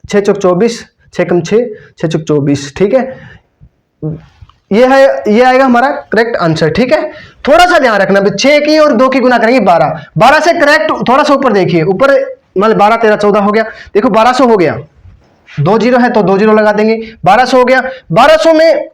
6 चौक 24, 6 × 6 6 चौक 24, ठीक है, ये आएगा हमारा करेक्ट आंसर, ठीक है। थोड़ा सा ध्यान रखना, 6 की और 2 की गुना करेंगे 12 से करेक्ट, थोड़ा सा ऊपर देखिए, ऊपर मतलब 12 13 14 हो गया, देखो 1200 हो गया, 2 0 है तो 2 0 लगा देंगे, 1200 हो गया, 1200 में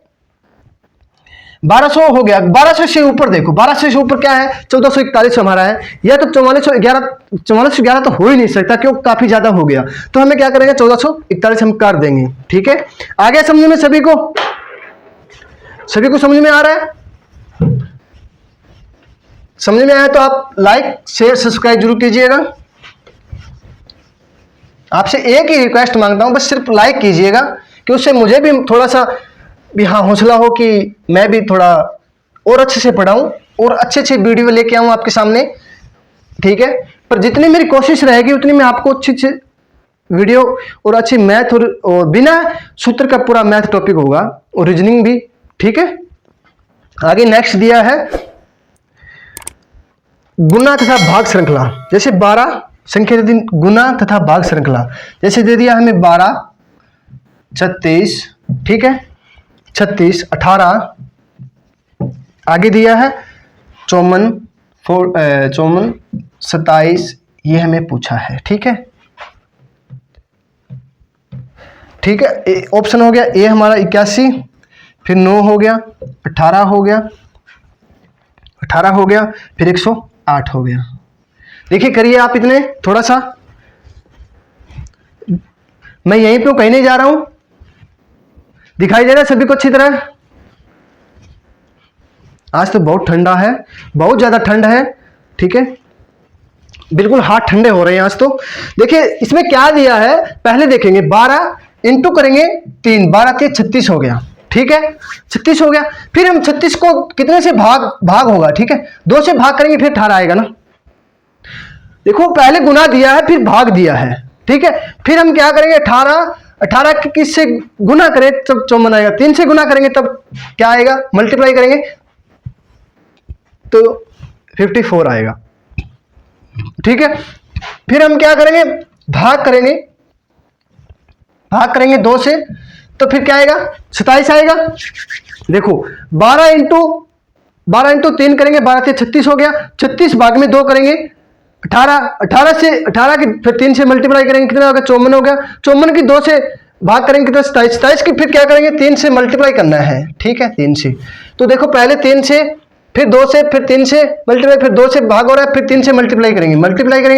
1200 हो गया, 1200 से ऊपर देखो, 1200 से ऊपर क्या है, 1441 हमारा है, या तो 4411 तो हो ही नहीं सकता, क्यों काफी ज्यादा हो गया, तो हमें क्या करेंगे 1441 हम कर देंगे, ठीक है। आगे समझ में सभी को समझ में आ रहा है, समझ में आया तो आप लाइक शेयर सब्सक्राइब जरूर कीजिएगा। आपसे एक ही रिक्वेस्ट मांगता हूं, बस सिर्फ लाइक कीजिएगा, कि उससे मुझे भी थोड़ा सा भी हाँ हौसला हो कि मैं भी थोड़ा और अच्छे से पढ़ाऊं और अच्छे वीडियो लेके आऊं आपके सामने, ठीक है। पर जितनी मेरी कोशिश रहेगी उतनी मैं आपको अच्छी वीडियो और अच्छी मैथ और बिना सूत्र का पूरा मैथ टॉपिक होगा, और रीजनिंग भी, ठीक है। आगे नेक्स्ट दिया है गुना तथा भाग श्रृंखला, जैसे 12 संख्या दे दी गुना तथा भाग श्रृंखला, जैसे दे दिया हमें 12 36, ठीक है, 36 18, आगे दिया है 54 27, ये हमें पूछा है, ठीक है, ठीक है। ऑप्शन हो गया ए हमारा 81, फिर 9 हो गया, 18 हो गया, 18 हो गया, फिर 108 हो गया। देखिए करिए आप इतने, थोड़ा सा, मैं यहीं पे कहीं नहीं जा रहा हूं, दिखाई दे रहा है सभी को अच्छी तरह। आज तो बहुत ठंडा है, बहुत ज्यादा ठंड है, ठीक है, बिल्कुल हाथ ठंडे हो रहे हैं आज तो। देखिए इसमें क्या दिया है, पहले देखेंगे 12 इंटू करेंगे 3, 12 के 36 हो गया, ठीक है, 36 हो गया। फिर हम 36 को कितने से भाग होगा, ठीक है, 2 से भाग करेंगे फिर 18 आएगा ना। देखो पहले गुना दिया है फिर भाग दिया है, ठीक है। फिर हम क्या करेंगे, 18 किस से गुना करें तब 54 आएगा, 3 से गुना करेंगे तब क्या आएगा, मल्टीप्लाई करेंगे तो 54 आएगा। ठीक है, फिर हम क्या करेंगे, भाग करेंगे 2 से, तो फिर क्या आएगा, 27 आएगा। देखो 12 इंटू 3 करेंगे, 12 से 36 हो गया। 36 भाग में 2 करेंगे 18 से 18 की फिर 3 से मल्टीप्लाई करेंगे, कितना होगा, 54 हो गया। 54 की 2 से भाग करेंगे कितना, 27। 27 की फिर क्या करेंगे, 3 से मल्टीप्लाई करना है। ठीक है, 3 से, तो देखो पहले 3 से, फिर 2 से, फिर 3 से मल्टीप्लाई, फिर 2 से भाग हो रहा है, फिर 3 से मल्टीप्लाई करेंगे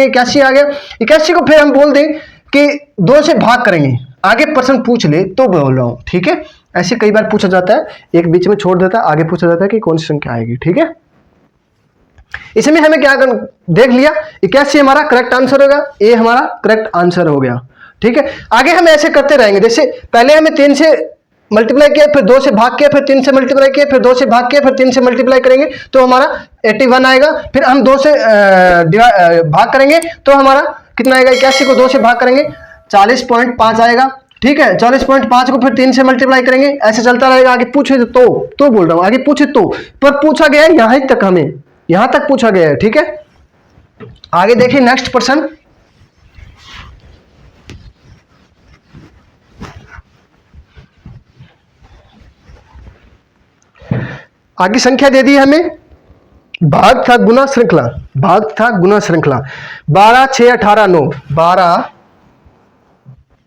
81 आ गया। 81 को फिर हम बोल दें कि 2 से भाग करेंगे, आगे प्रश्न पूछ ले तो बोल रहा हूं। ठीक है, ऐसे कई बार पूछा जाता है, एक बीच में छोड़ देता है, आगे पूछा जाता है कि कौन सी संख्या आएगी। ठीक है, इसमें हमें क्या करना, देख लिया 81 हमारा करेक्ट आंसर होगा, ए हमारा करेक्ट आंसर हो गया। ठीक है, आगे हम ऐसे करते रहेंगे, जैसे पहले हमें 3 से मल्टीप्लाई किया, फिर 2 से भाग किया, फिर 3 से मल्टीप्लाई किया, फिर 2 से भाग किया, फिर 3 से मल्टीप्लाई करेंगे तो हमारा 81 आएगा। फिर हम 2 से भाग करेंगे तो हमारा कितना आएगा, 81 को 2 से भाग करेंगे 40.5 आएगा। ठीक है, 40.5 को फिर 3 से मल्टीप्लाई करेंगे, ऐसे चलता रहेगा। आगे पूछे तो बोल रहा हूं, आगे पूछे तो, पर पूछा गया है यहां तक, हमें यहां तक पूछा गया है। ठीक है, आगे देखिए नेक्स्ट प्रश्न। आगे संख्या दे दी हमें, भाग था गुना श्रृंखला, 12 6 18 9, 12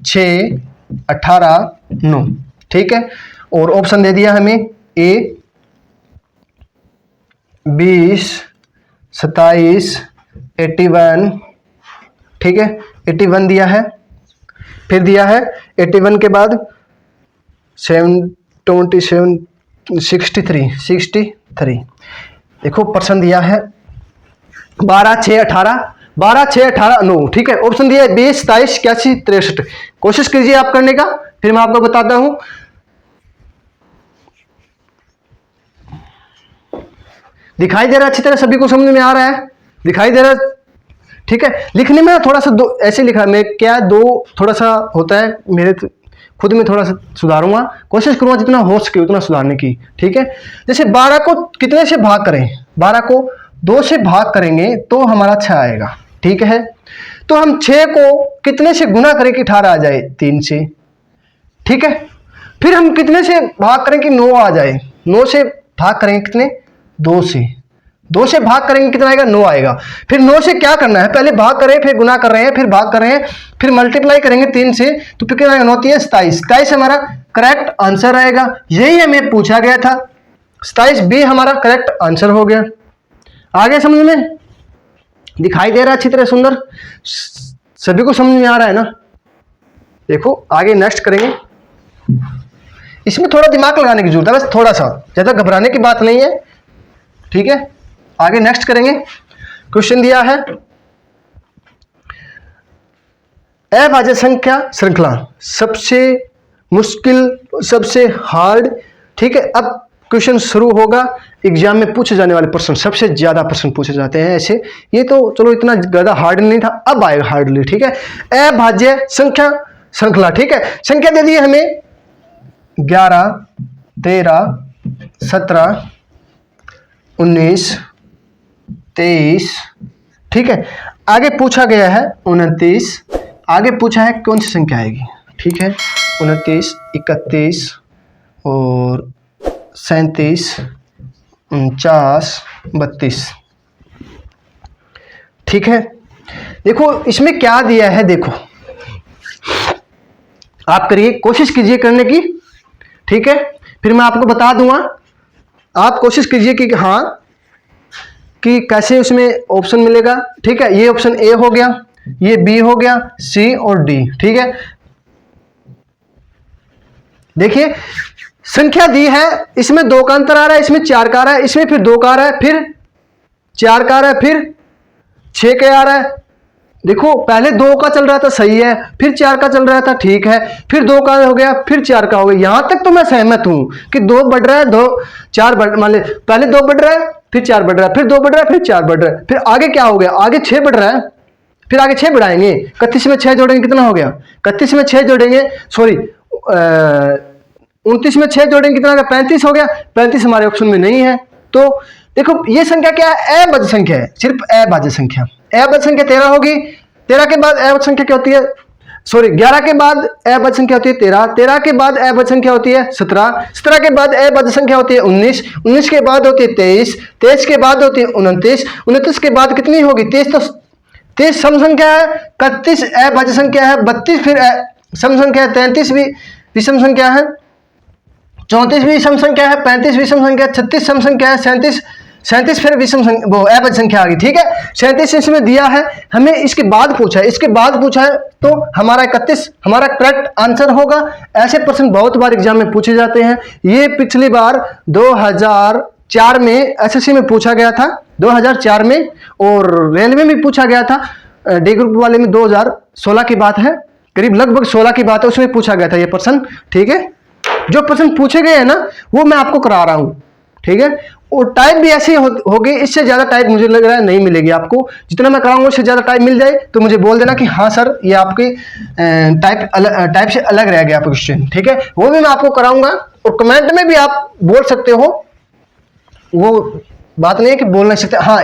6 18 9। ठीक है, और ऑप्शन दे दिया हमें ए 20 27 81। ठीक है, 81 दिया है, फिर दिया है 81 के बाद 27 63। देखो प्रश्न दिया है 12 6 18 9। ठीक है, ऑप्शन दिया है 20 27 81 63। कोशिश कीजिए आप करने का, फिर मैं आपको बताता हूं। दिखाई दे रहा है अच्छी तरह, सभी को समझ में आ रहा है, दिखाई दे रहा है। ठीक है, लिखने में थोड़ा सा ऐसे लिखा है, मैं क्या थोड़ा सा होता है, मेरे खुद में थोड़ा सा सुधारूंगा, कोशिश करूंगा जितना हो सके उतना सुधारने की। ठीक है, जैसे 12 को कितने से भाग करें, 12 को 2 से भाग करेंगे तो हमारा 6 आएगा। ठीक है, तो हम 6 को कितने से गुना करें कि 18 आ जाए, 3 से। ठीक है, फिर हम कितने से भाग करें कि 9 आ जाए, 9 से भाग करेंगे कितने, 2 से। 2 से भाग करेंगे कितना आएगा, 9 आएगा। फिर 9 से क्या करना है, पहले भाग करें, फिर गुना कर रहे हैं, फिर भाग कर रहे हैं, फिर मल्टीप्लाई करेंगे 3 से, तो फिर कितना आएगा, 9 3 27। 27 हमारा करेक्ट आंसर आएगा, यही हमें पूछा गया था। 27 बी हमारा करेक्ट आंसर हो गया। आगे समझ में दिखाई दे रहा है अच्छी तरह, सुंदर, सभी को समझ में आ रहा है ना। देखो आगे नेक्स्ट करेंगे, इसमें थोड़ा दिमाग लगाने की जरूरत है, बस थोड़ा सा, ज्यादा घबराने की बात नहीं है। ठीक है, आगे नेक्स्ट करेंगे। क्वेश्चन दिया है अभाज्य संख्या श्रृंखला, सबसे मुश्किल, सबसे हार्ड। ठीक है, अब क्वेश्चन शुरू होगा, एग्जाम में पूछे जाने वाले प्रश्न, सबसे ज्यादा प्रश्न पूछे जाते हैं ऐसे। ये तो चलो इतना ज्यादा हार्ड नहीं था, अब आएगा हार्डली। ठीक है, अभाज्य संख्या श्रृंखला। ठीक है, संख्या दे दी है हमें 11 13 17 19 23। ठीक है, आगे पूछा गया है 29, आगे पूछा है कौन सी संख्या आएगी। ठीक है, 29 31 और 37 49 32। ठीक है, देखो इसमें क्या दिया है, देखो आप करिए, कोशिश कीजिए करने की। ठीक है, फिर मैं आपको बता दूंगा, आप कोशिश कीजिए कि हाँ कि कैसे उसमें ऑप्शन मिलेगा। ठीक है, ये ऑप्शन ए हो गया, ये बी हो गया, सी और डी। ठीक है, देखिए संख्या दी है, इसमें 2 का अंतर आ रहा है, इसमें 4 का आ रहा है, इसमें फिर 2 का आ रहा है, फिर 4 का आ रहा है, फिर 6 का आ रहा है। देखो पहले 2 का चल रहा था, सही है, फिर 4 का चल रहा था, ठीक है, फिर 2 का हो गया, फिर 4 का हो गया। यहां तक तो मैं सहमत हूं कि 2 बढ़ रहा है, 2 4 बढ़, मान ले पहले 2 बढ़ रहा है, फिर 4 बढ़ रहा है, फिर 2 बढ़ रहा है, फिर 4 बढ़ रहा है, फिर आगे क्या हो गया, आगे 6 बढ़ रहा है, फिर आगे 6 बढ़ाएंगे। 31 में 6 जोड़ेंगे कितना हो गया, 31 में 6 जोड़ेंगे, सॉरी 29 में 6 जोड़ेंगे कितना हो गया, 35 हो गया। 35 हमारे ऑप्शन में नहीं है, तो देखो ये संख्या क्या है, अभाज्य संख्या है, सिर्फ अभाज्य संख्या। अभाज्य संख्या 13 होगी, 13 के बाद अभाज्य संख्या क्या होती है, सॉरी 11 के बाद अभाज्य संख्या होती है 13, 13 के बाद अभाज्य संख्या होती है 17, 17 के बाद अभाज्य संख्या होती है 19, 19 के बाद होती है 23, 23 के बाद होती है 29, 29 के बाद कितनी होगी 23, तो 23 सम संख्या है, 31 अभाज्य संख्या है, 32 फिर सम संख्या है, 33 भी विषम संख्या है, 34 भी सम संख्या है, 35 विषम संख्या है, 36 सम संख्या है, 37 फिर विषम संख्या वो अभाज्य संख्या आ गई। ठीक है, 37 इसमें दिया है, हमें इसके बाद पूछा है, इसके बाद पूछा है तो हमारा 31 हमारा करेक्ट आंसर होगा। ऐसे प्रश्न बहुत बार एग्जाम में पूछे जाते हैं। ये पिछली बार 2004 में एसएससी में पूछा गया था, 2004 में, और रेलवे में पूछा गया था, डी ग्रुप वाले में 2016 की बात है, करीब लगभग 16 की बात है, उसमें पूछा गया था ये प्रश्न। ठीक है, जो प्रश्न पूछे गए हैं ना वो मैं आपको करा रहा हूं। ठीक है, और टाइप भी ऐसे होगी, इससे ज्यादा टाइप मुझे लग रहा है नहीं मिलेगी आपको। जितना मैं कराऊंगा उससे ज्यादा टाइप मिल जाए तो मुझे बोल देना कि हाँ सर ये आपके टाइप से अलग रह गया आपका क्वेश्चन। ठीक है, वो भी मैं आपको कराऊंगा, और कमेंट में भी आप बोल सकते हो, वो बात नहीं है कि बोल नहीं सकते, हाँ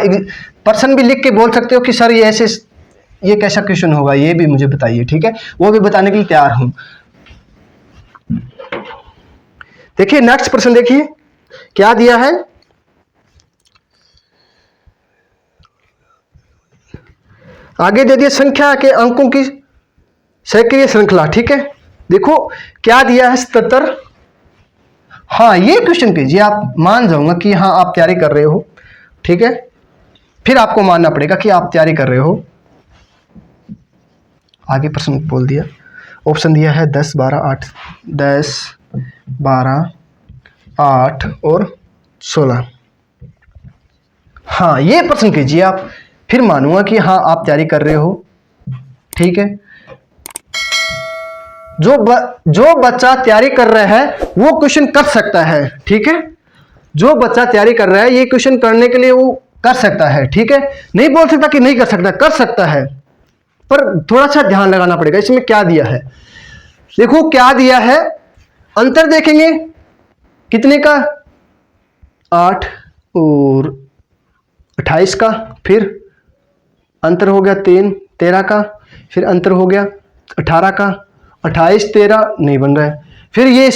पर्सन भी लिख के बोल सकते हो कि सर ये ऐसे ये कैसा क्वेश्चन होगा, ये भी मुझे बताइए। ठीक है, वो भी बताने के लिए तैयार हूं। देखिए नेक्स्ट प्रश्न देखिए क्या दिया है, आगे दे दिया संख्या के अंकों की सक्रिय श्रृंखला। ठीक है, देखो क्या दिया है 77। हाँ ये क्वेश्चन कीजिए, आप मान जाऊंगा कि हाँ आप तैयारी कर रहे हो। ठीक है, फिर आपको मानना पड़ेगा कि आप तैयारी कर रहे हो। आगे प्रश्न बोल दिया, ऑप्शन दिया है 10 12 8, 10 12 8 और 16। हाँ ये प्रश्न कीजिए आप, फिर मानूंगा कि हाँ आप तैयारी कर रहे हो। ठीक है, जो बच्चा तैयारी कर रहा है वो क्वेश्चन कर सकता है। ठीक है, जो बच्चा तैयारी कर रहा है ये क्वेश्चन करने के लिए वो कर सकता है। ठीक है, नहीं बोल सकता कि नहीं कर सकता, कर सकता है, पर थोड़ा सा ध्यान लगाना पड़ेगा। इसमें क्या दिया है, देखो क्या दिया है, अंतर देखेंगे कितने का, 8 और 28 का, फिर अंतर हो गया 13 का, फिर अंतर हो गया 18 का, 28 13 नहीं बन रहा है, फिर ये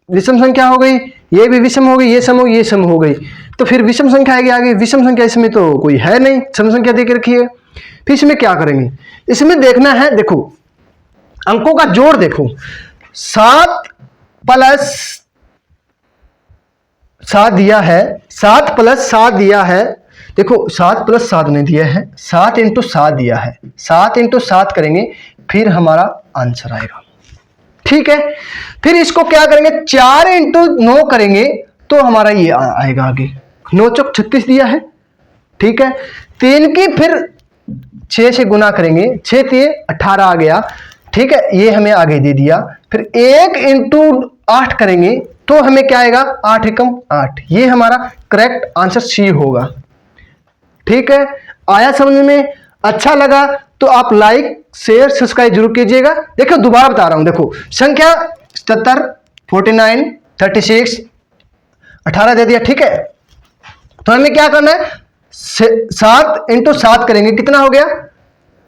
विषम संख्या हो गई, ये भी विषम हो गई, ये सम हो गई, ये सम हो गई, तो फिर विषम संख्या आएगी आगे। विषम संख्या इसमें तो कोई है नहीं, सम संख्या दे के रखी है। फिर इसमें क्या करेंगे, इसमें देखना है, देखो अंकों का जोड़ देखो, 7 प्लस 7 दिया है, 7 प्लस 7 दिया है, देखो 7 प्लस 7 नहीं दिया है, 7 इंटू 7 दिया है, 7 इंटू 7 करेंगे फिर हमारा आंसर आएगा। ठीक है, फिर इसको क्या करेंगे, 4 इंटू 9 करेंगे तो हमारा ये आएगा आगे, 9 चौक 36 दिया है। ठीक है, 3 की फिर 6 से गुना करेंगे, 6 3 18 आ गया। ठीक है, ये हमें आगे दे दिया, फिर 1 इंटू 8 करेंगे तो हमें क्या आएगा, 8 एकम 8, ये हमारा करेक्ट आंसर सी होगा। ठीक है, आया समझ में, अच्छा लगा तो आप लाइक शेयर सब्सक्राइब जरूर कीजिएगा। देखो दोबारा बता रहा हूं, देखो संख्या 77 49 36 18 दे दिया। ठीक है, तो हमें क्या करना है, 7 इंटू 7 करेंगे, कितना हो गया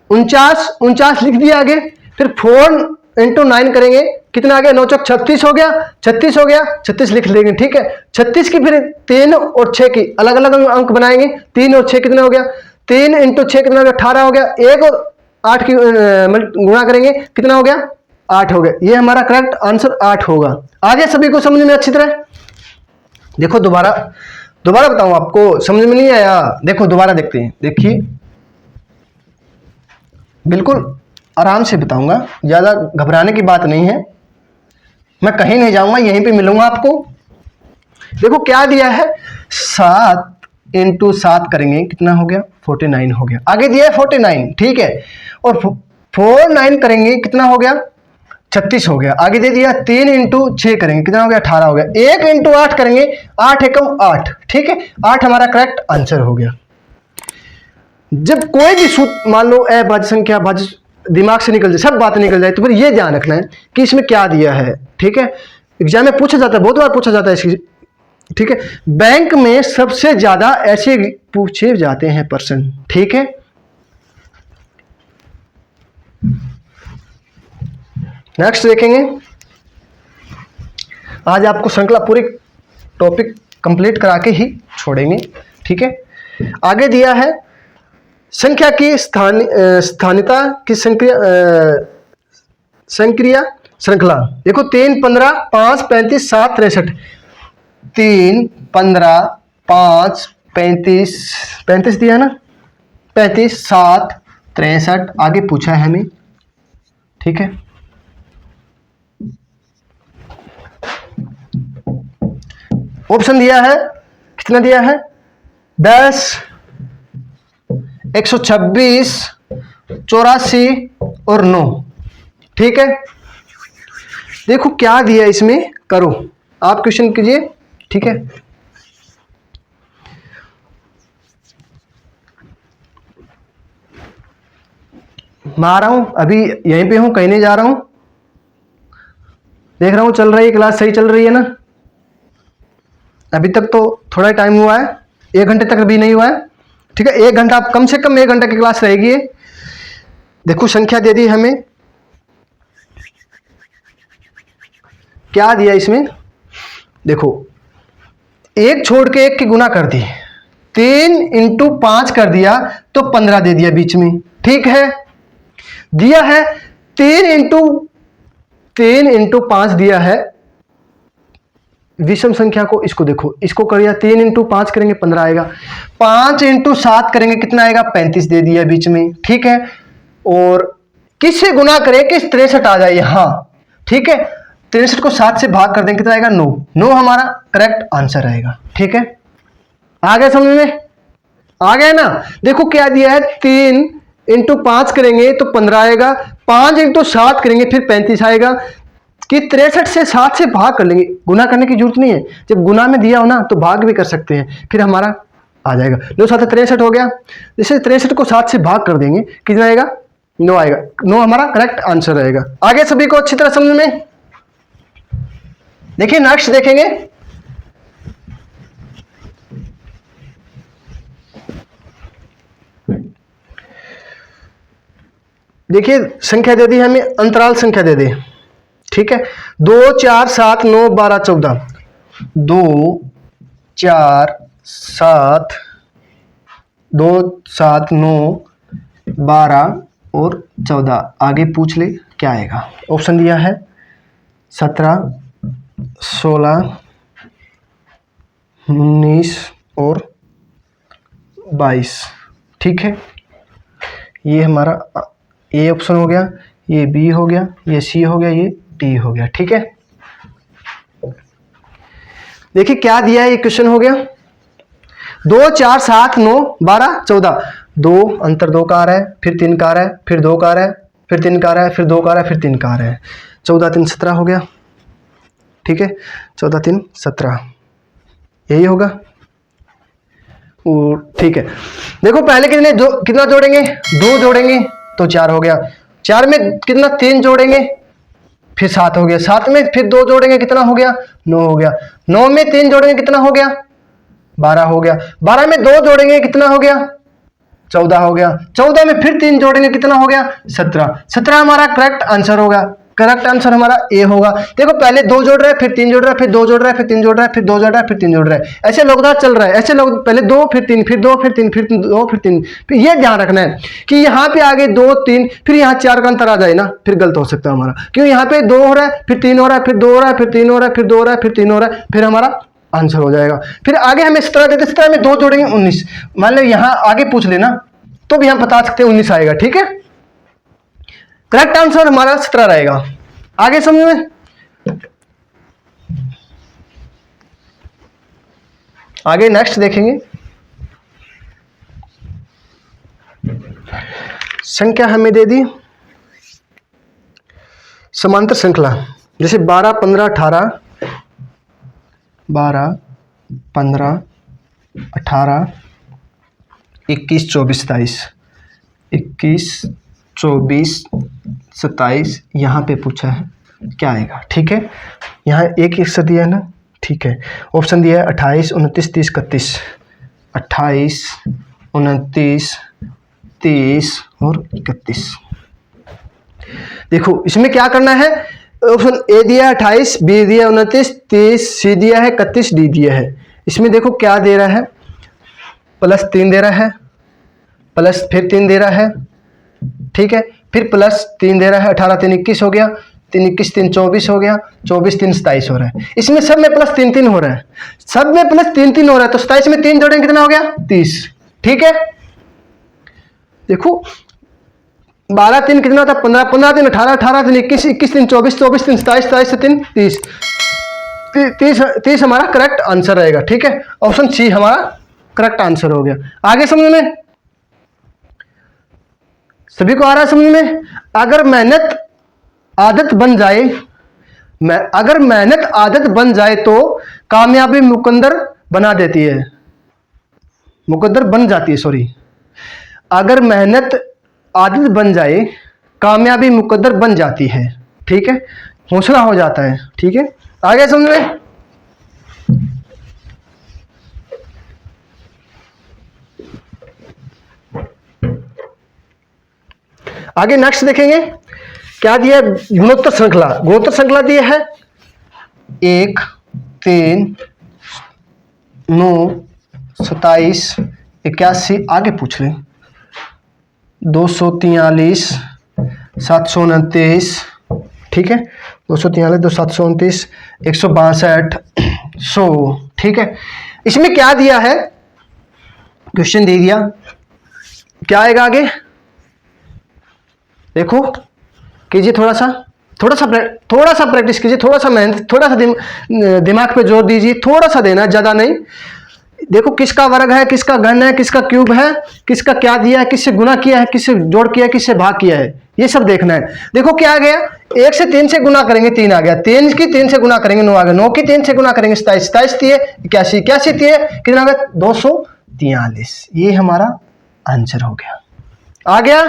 49 लिख दिया आगे, फिर 4 इंटू 9 करेंगे, कितना आ गया, 9 चौक 36 हो गया, 36 हो गया, 36 लिख लेंगे। ठीक है, 36 की फिर 3 और 6 की अलग अलग अंक बनाएंगे, 3 और 6 कितना हो गया, 3 इंटू 6 कितना हो गया, 18 हो गया, 1 और 8 की गुणा करेंगे, कितना हो गया, 8 हो गया, ये हमारा करेक्ट आंसर 8 होगा। आगे सभी को समझ में अच्छी तरह, देखो दोबारा बताऊं आपको, समझ में नहीं आया, देखो दोबारा देखते हैं, देखिए बिल्कुल आराम से बताऊंगा, ज्यादा घबराने की बात नहीं है, मैं कहीं नहीं जाऊंगा, यहीं पे मिलूंगा आपको। देखो क्या दिया है, 7 इंटू 7 करेंगे, कितना हो गया, 49 हो गया, आगे दिया है 49। ठीक है, और 49 करेंगे, कितना हो गया, 36 हो गया, आगे दे दिया 3 इंटू 6 करेंगे, कितना हो गया, 18 हो गया, 1 इंटू 8 करेंगे, 8 एकम 8। ठीक है, 8 हमारा करेक्ट आंसर हो गया। जब कोई भी सूत्र मान लो अभाज्य संख्या भाज्य दिमाग से निकल जाए, सब बातें निकल जाए, तो फिर ये ध्यान रखना है कि इसमें क्या दिया है। ठीक है, एग्जाम में पूछा जाता है, बहुत बार पूछा जाता है ठीक है, बैंक में सबसे ज्यादा ऐसे पूछे जाते हैं प्रश्न। ठीक है, नेक्स्ट देखेंगे। आज आपको श्रृंखला पूरी टॉपिक कंप्लीट करा के ही छोड़ेंगे। ठीक है, आगे दिया है संख्या की स्थानीयता की संक्रिया श्रृंखला। देखो 3, 15, 5, 35, 7, 63। 3, 15, 5, 35, 35 दिया ना, 35, 7, 63 आगे पूछा है हमें। ठीक है, ऑप्शन दिया है, कितना दिया है? 10, 126, 84 और 9। ठीक है, देखो क्या दिया इसमें, करो आप क्वेश्चन कीजिए। ठीक है, मैं आ रहा हूं, अभी यहीं पे हूं, कहीं नहीं जा रहा हूं। देख रहा हूं चल रही है क्लास, सही चल रही है ना? अभी तक तो थोड़ा टाइम हुआ है, 1 घंटे तक अभी नहीं हुआ है। ठीक है, 1 घंटा, कम से कम 1 घंटा की क्लास रहेगी। देखो संख्या दे दी हमें, क्या दिया इसमें? देखो 1 छोड़ के 1 की गुना कर दी, 3 × 5 कर दिया तो 15 दे दिया बीच में। ठीक है, दिया है 3 × 5 दिया है विषम संख्या को। इसको देखो, इसको करिए 3 × 5 करेंगे 15 आएगा, 5 × 7 करेंगे कितना आएगा? 35 दे दिया बीच में। ठीक है, और किससे गुना करें कि 63 आ जाए यहां। ठीक है, 63 को 7 से भाग कर देंगे, कितना आएगा? 9। 9 हमारा करेक्ट आंसर आएगा। ठीक है, आ गया समझ में? आ गया ना? देखो क्या दिया है, 3 × 5 करेंगे तो 15 आएगा, 5 × 7 करेंगे फिर 35 आएगा। कि 63 से 7 से भाग कर लेंगे, गुना करने की जरूरत नहीं है। जब गुना में दिया हो ना तो भाग भी कर सकते हैं, फिर हमारा आ जाएगा। 9 7 63 हो गया। जैसे 63 को 7 से भाग कर देंगे, कितना आएगा? 9 आएगा। 9 हमारा करेक्ट आंसर रहेगा। आगे सभी को अच्छी तरह समझ में? देखिए नेक्स्ट देखेंगे। देखिए संख्या दे दी हमें, अंतराल संख्या दे दी। ठीक है, 2, 4, 7, 9, 12, 14। 2, 4, 7, 2, 7, 9, 12 और 14। आगे पूछ ले क्या आएगा। ऑप्शन दिया है 17, 16, 19 और 22। ठीक है, ये हमारा ए ऑप्शन हो गया, ये बी हो गया, ये सी हो गया, ये डी हो गया। ठीक है, देखिए क्या दिया है, ये क्वेश्चन हो गया। 2, 4, 7, 9, 12, 14। 2 अंतर 2 का आ रहा है, फिर 3 का आ रहा है, फिर 2 का आ रहा है, फिर 3 का आ रहा है, फिर 2 का आ रहा है, फिर 3 का आ रहा है। 14 3 17 हो गया। ठीक है, 14 3 17 यही होगा। ठीक है, देखो पहले कितना जोड़ेंगे? 2 जोड़ेंगे तो 4 हो गया। 4 में कितना? 3 जोड़ेंगे फिर 7 हो गया। 7 में फिर 2 जोड़ेंगे कितना हो गया? 9 हो गया। 9 में 3 जोड़ेंगे कितना हो गया? 12 हो गया। 12 में 2 जोड़ेंगे कितना हो गया? 14 हो गया। 14 में फिर 3 जोड़ेंगे कितना हो गया? 17। 17 हमारा करेक्ट आंसर होगा। करेक्ट आंसर हमारा ए होगा। देखो पहले 2 जोड़ रहा है, फिर 3 जोड़ रहा है, फिर 2 जोड़ रहा है, फिर 3 जोड़ रहा है, फिर 2 जोड़ रहा है, फिर 3 जोड़ रहा है। ऐसे लगातार चल रहा है। ऐसे लोग पहले 2 फिर 3 फिर 2 फिर 3 फिर 2 फिर 3। फिर ये ध्यान रखना है कि यहाँ पे आगे 2 3 फिर यहाँ 4 का अंतर आ जाए ना, फिर गलत हो सकता है हमारा। क्यों? यहाँ पे 2 हो रहा है, फिर 3 हो रहा है, फिर 2 हो रहा है, फिर 3 हो रहा है, फिर 2 हो रहा है, फिर 3 हो रहा है, फिर हमारा आंसर हो जाएगा। फिर आगे हमें 17 देते, 17 में 2 जोड़ेंगे 19। मान लो यहाँ आगे पूछ लेना तो भी हम बता सकते हैं 19 आएगा। ठीक है, करेक्ट आंसर हमारा 17 रहेगा। आगे समझ में? आगे नेक्स्ट देखेंगे। संख्या हमें दे दी समांतर श्रृंखला, जैसे 12 15 18, 12 15 18, 21 24 27, 21 24 27 यहाँ पे पूछा है क्या आएगा। ठीक है, यहाँ एक से दिया है ना, ठीक है। ऑप्शन दिया है 28, 29, 30, 31। 28, 29, 30 और 31। देखो इसमें क्या करना है, ऑप्शन ए दिया है 28, बी दिया है 29, 30, सी दिया है 31, डी दिया है। इसमें देखो क्या दे रहा है, +3 दे रहा है, प्लस फिर 3 दे रहा है, ठीक है, फिर +3 दे रहा है। 18 3 21 हो गया, 3 21 3 24 हो गया, 24 3 27 हो रहा है। इसमें सब में +3 3 हो रहा है, सब में +3 3 हो रहा है, तो 27 में 3 जोड़ेंगे कितना हो गया 30, ठीक है। देखो 12 3 कितना था 15, 15 3 18, 18 3 21, 21 3 24, 24 3 27, 27 से 3 30, 30 हमारा करेक्ट आंसर रहेगा, ठीक है। ऑप्शन सी हमारा करेक्ट आंसर हो गया। आगे समझ में, सभी को आ रहा है समझ में। अगर मेहनत आदत बन जाए, अगर मेहनत आदत बन जाए तो कामयाबी मुकद्दर बना देती है, मुकद्दर बन जाती है, सॉरी। अगर मेहनत आदत बन जाए कामयाबी मुकद्दर बन जाती है, ठीक है, हौसला हो जाता है, ठीक है। आगे समझ में, आगे नेक्स्ट देखेंगे क्या दिया है, गुणोत्तर श्रृंखला। गुणोत्तर श्रृंखला दिया है 1 3 9 27 81, आगे पूछ लें 243 729, ठीक है, 243 2 729 162 100, ठीक है। इसमें क्या दिया है, क्वेश्चन दे दिया, क्या आएगा आगे देखो, कीजिए थोड़ा सा प्रैक्टिस कीजिए, थोड़ा सा मेहनत, थोड़ा सा दिमाग पे जोर दीजिए, थोड़ा सा देना, ज़्यादा नहीं। देखो किसका वर्ग है, किसका घन है, किसका क्यूब है, किसका क्या दिया है, किससे गुना किया है, किससे जोड़ किया है, किससे भाग किया है, ये सब देखना है। देखो क्या आ गया, 1 से 3 से गुना करेंगे 3 आ गया, 3 की 3 से गुना करेंगे 9 आ गया, 9 की 3 से गुना करेंगे 27, 27 दिए 81, 81 दिए कितना आ गया 243, ये हमारा आंसर हो गया। आ गया।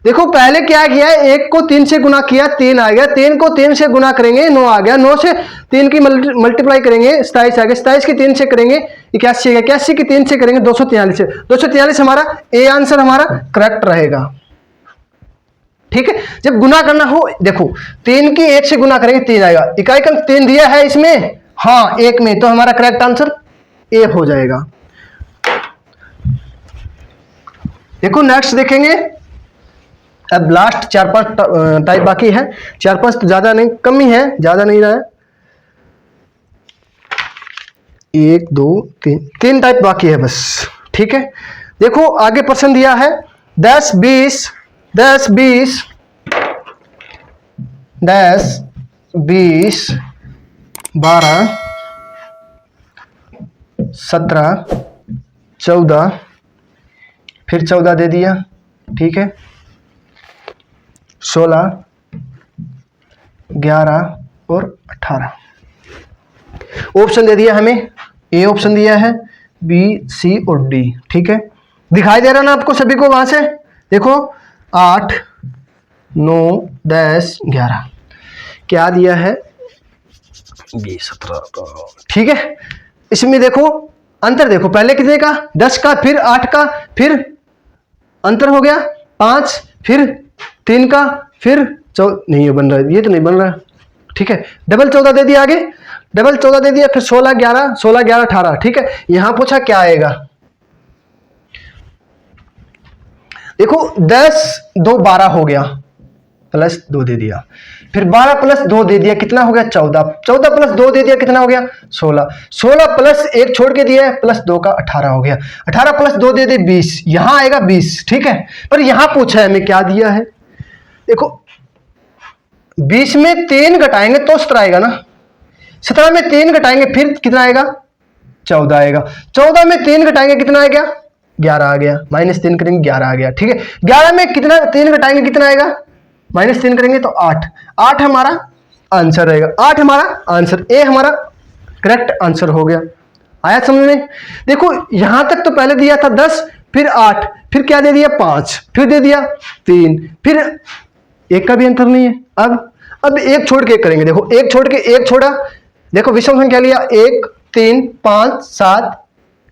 देखो पहले क्या किया है, 1 को 3 से गुना किया 3 आ गया, 3 को 3 से गुना करेंगे 9 आ गया, 9 से 3 की मल्टीप्लाई करेंगे 27 आ गया, 27 की 3 से करेंगे 81 81 की 3 से करेंगे 243 से, 243 हमारा ए आंसर हमारा करेक्ट रहेगा, ठीक है। जब गुना करना हो, देखो 3 की 1 से गुना करेंगे 3 आएगा, इकाई का 3 दिया है इसमें, हाँ 1 में, तो हमारा करेक्ट आंसर ए हो जाएगा। देखो नेक्स्ट देखेंगे, अब लास्ट 4-5 टाइप बाकी है, 4-5 तो ज्यादा नहीं, कम ही है, ज्यादा नहीं रहा है, 1 2 3 टाइप बाकी है बस, ठीक है। देखो आगे प्रश्न दिया है 10 20 10 20 10 20 12 17 14, फिर 14 दे दिया, ठीक है, 16 11 और 18। ऑप्शन दे दिया हमें, ए ऑप्शन दिया है, बी सी और डी, ठीक है। दिखाई दे रहा ना आपको सभी को वहां से, देखो 8 9 10 11, क्या दिया है 20 17, ठीक है। इसमें देखो अंतर, देखो पहले कितने का 10 का, फिर 8 का, फिर अंतर हो गया 5, फिर 3 का, फिर नहीं बन रहा है, ये तो नहीं बन रहा है, ठीक है। डबल 14 दे दिया, आगे डबल 14 दे दिया, फिर 16 11 16 11 18, ठीक है। यहां पूछा क्या आएगा, देखो 10 2 12 हो गया, +2 दे दिया, फिर 12 + 2 दे दिया, कितना हो गया 14, 14 + 2 दे दिया, कितना हो गया 16, 16 + 1 छोड़ के दिया +2 का 18 हो गया, 18 + 2 दे दे 20, यहां आएगा 20, ठीक है। पर यहां पूछा है हमें क्या दिया है, देखो 20 में 3 घटाएंगे तो 17 आएगा ना, 17 में 3 घटाएंगे फिर कितना आएगा 14 आएगा, 14 में 3 घटाएंगे कितना आ गया 11 आ गया, -3 करेंगे 11 आ गया, ठीक है। 11 में कितना 3 घटाएंगे कितना आएगा, -3 करेंगे तो 8, 8 हमारा आंसर रहेगा, 8 हमारा आंसर, ए हमारा करेक्ट आंसर हो गया। आया समझ में। देखो यहां तक तो पहले दिया था 10, फिर 8, फिर क्या दे दिया 5, फिर दे दिया 3, फिर एक का भी अंतर नहीं है। अब एक छोड़ के करेंगे, देखो एक छोड़ के एक छोड़ा, देखो विषम संख्या लिया 1 3 5 7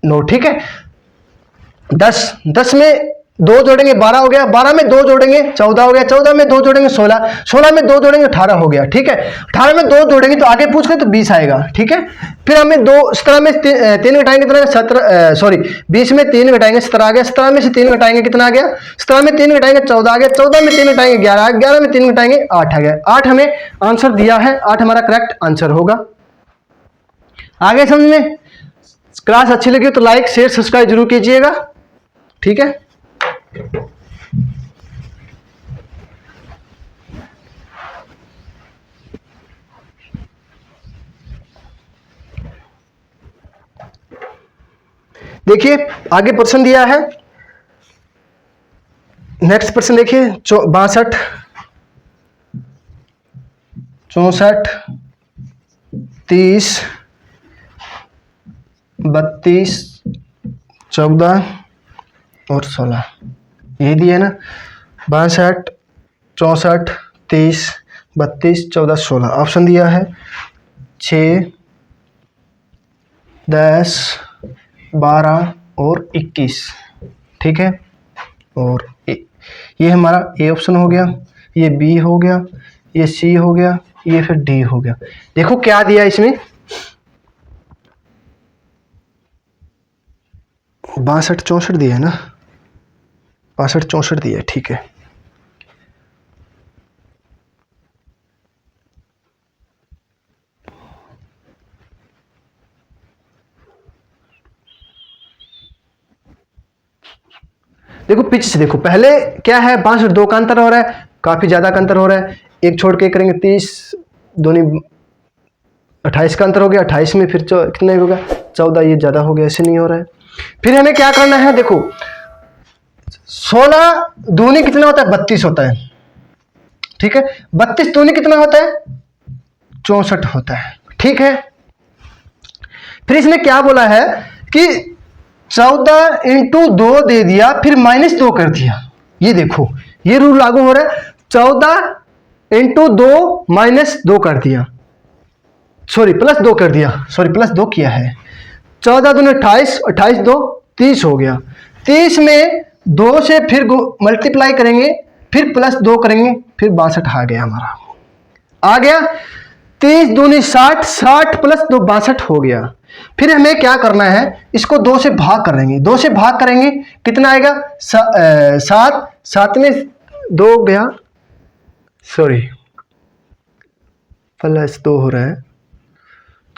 9, ठीक है। 10 में 2 जोड़ेंगे 12 हो गया, 12 में 2 जोड़ेंगे 14 हो गया, 14 में 2 जोड़ेंगे 16, 16 में 2 जोड़ेंगे 18 हो गया, ठीक है। 18 में 2 जोड़ेंगे तो आगे पूछ ले तो 20 आएगा, ठीक है। फिर हमें 17 में 3 घटाएंगे कितना, 17 सॉरी 20 में 3 घटाएंगे 17 आ गया, 17 में से 3 घटाएंगे कितना आ गया, 17 में 3 घटाएंगे 14 आ गया, 14 में 3 घटाएंगे 11, 11 में 3 घटाएंगे 8 आ गया। 8 हमें आंसर दिया है, 8 हमारा करेक्ट आंसर होगा। आगे समझ में? क्लास अच्छी लगी तो लाइक शेयर सब्सक्राइब जरूर कीजिएगा, ठीक है। देखिए आगे प्रश्न दिया है, नेक्स्ट प्रश्न देखिए 62 64 30 32 14 और 16 ये दिया है ना। 62 64 30 32 14 16 ऑप्शन दिया है 6 10 12 और 21, ठीक है। और ये हमारा ए ऑप्शन हो गया, ये बी हो गया, ये सी हो गया, ये फिर डी हो गया। देखो क्या दिया इसमें, 62 64 दिया है ना, 62 64 दिया है, ठीक है। देखो पीछे से देखो, पहले क्या है 62 2 का अंतर हो रहा है, काफी ज्यादा का अंतर हो रहा है। एक छोड़ के करेंगे 30 दूनी 28 का अंतर हो गया, 28 में फिर कितना होगा 14, ये ज्यादा हो गया, ऐसे नहीं हो रहा है। फिर हमें क्या करना है, देखो 16 दूनी कितना होता है 32 होता है, ठीक है। 32 दूनी कितना होता है 64 होता है, ठीक है। फिर इसने क्या बोला है कि 14 इंटू 2 दे दिया, फिर -2 कर दिया। ये देखो ये रूल लागू हो रहा है, 14 इंटू 2 -2 कर दिया, सॉरी +2 कर दिया, सॉरी +2 किया है। 14 दूनी 28, 28 2 30 हो गया। 30 में 2 से फिर मल्टीप्लाई करेंगे, फिर +2 करेंगे, फिर 62 आ गया हमारा, आ गया। 30 दूनी 60, 60 + 2 62 हो गया। फिर हमें क्या करना है, इसको 2 से भाग करेंगे, 2 से भाग करेंगे कितना आएगा 7, 7 में 2 गया, सॉरी +2 हो रहा है,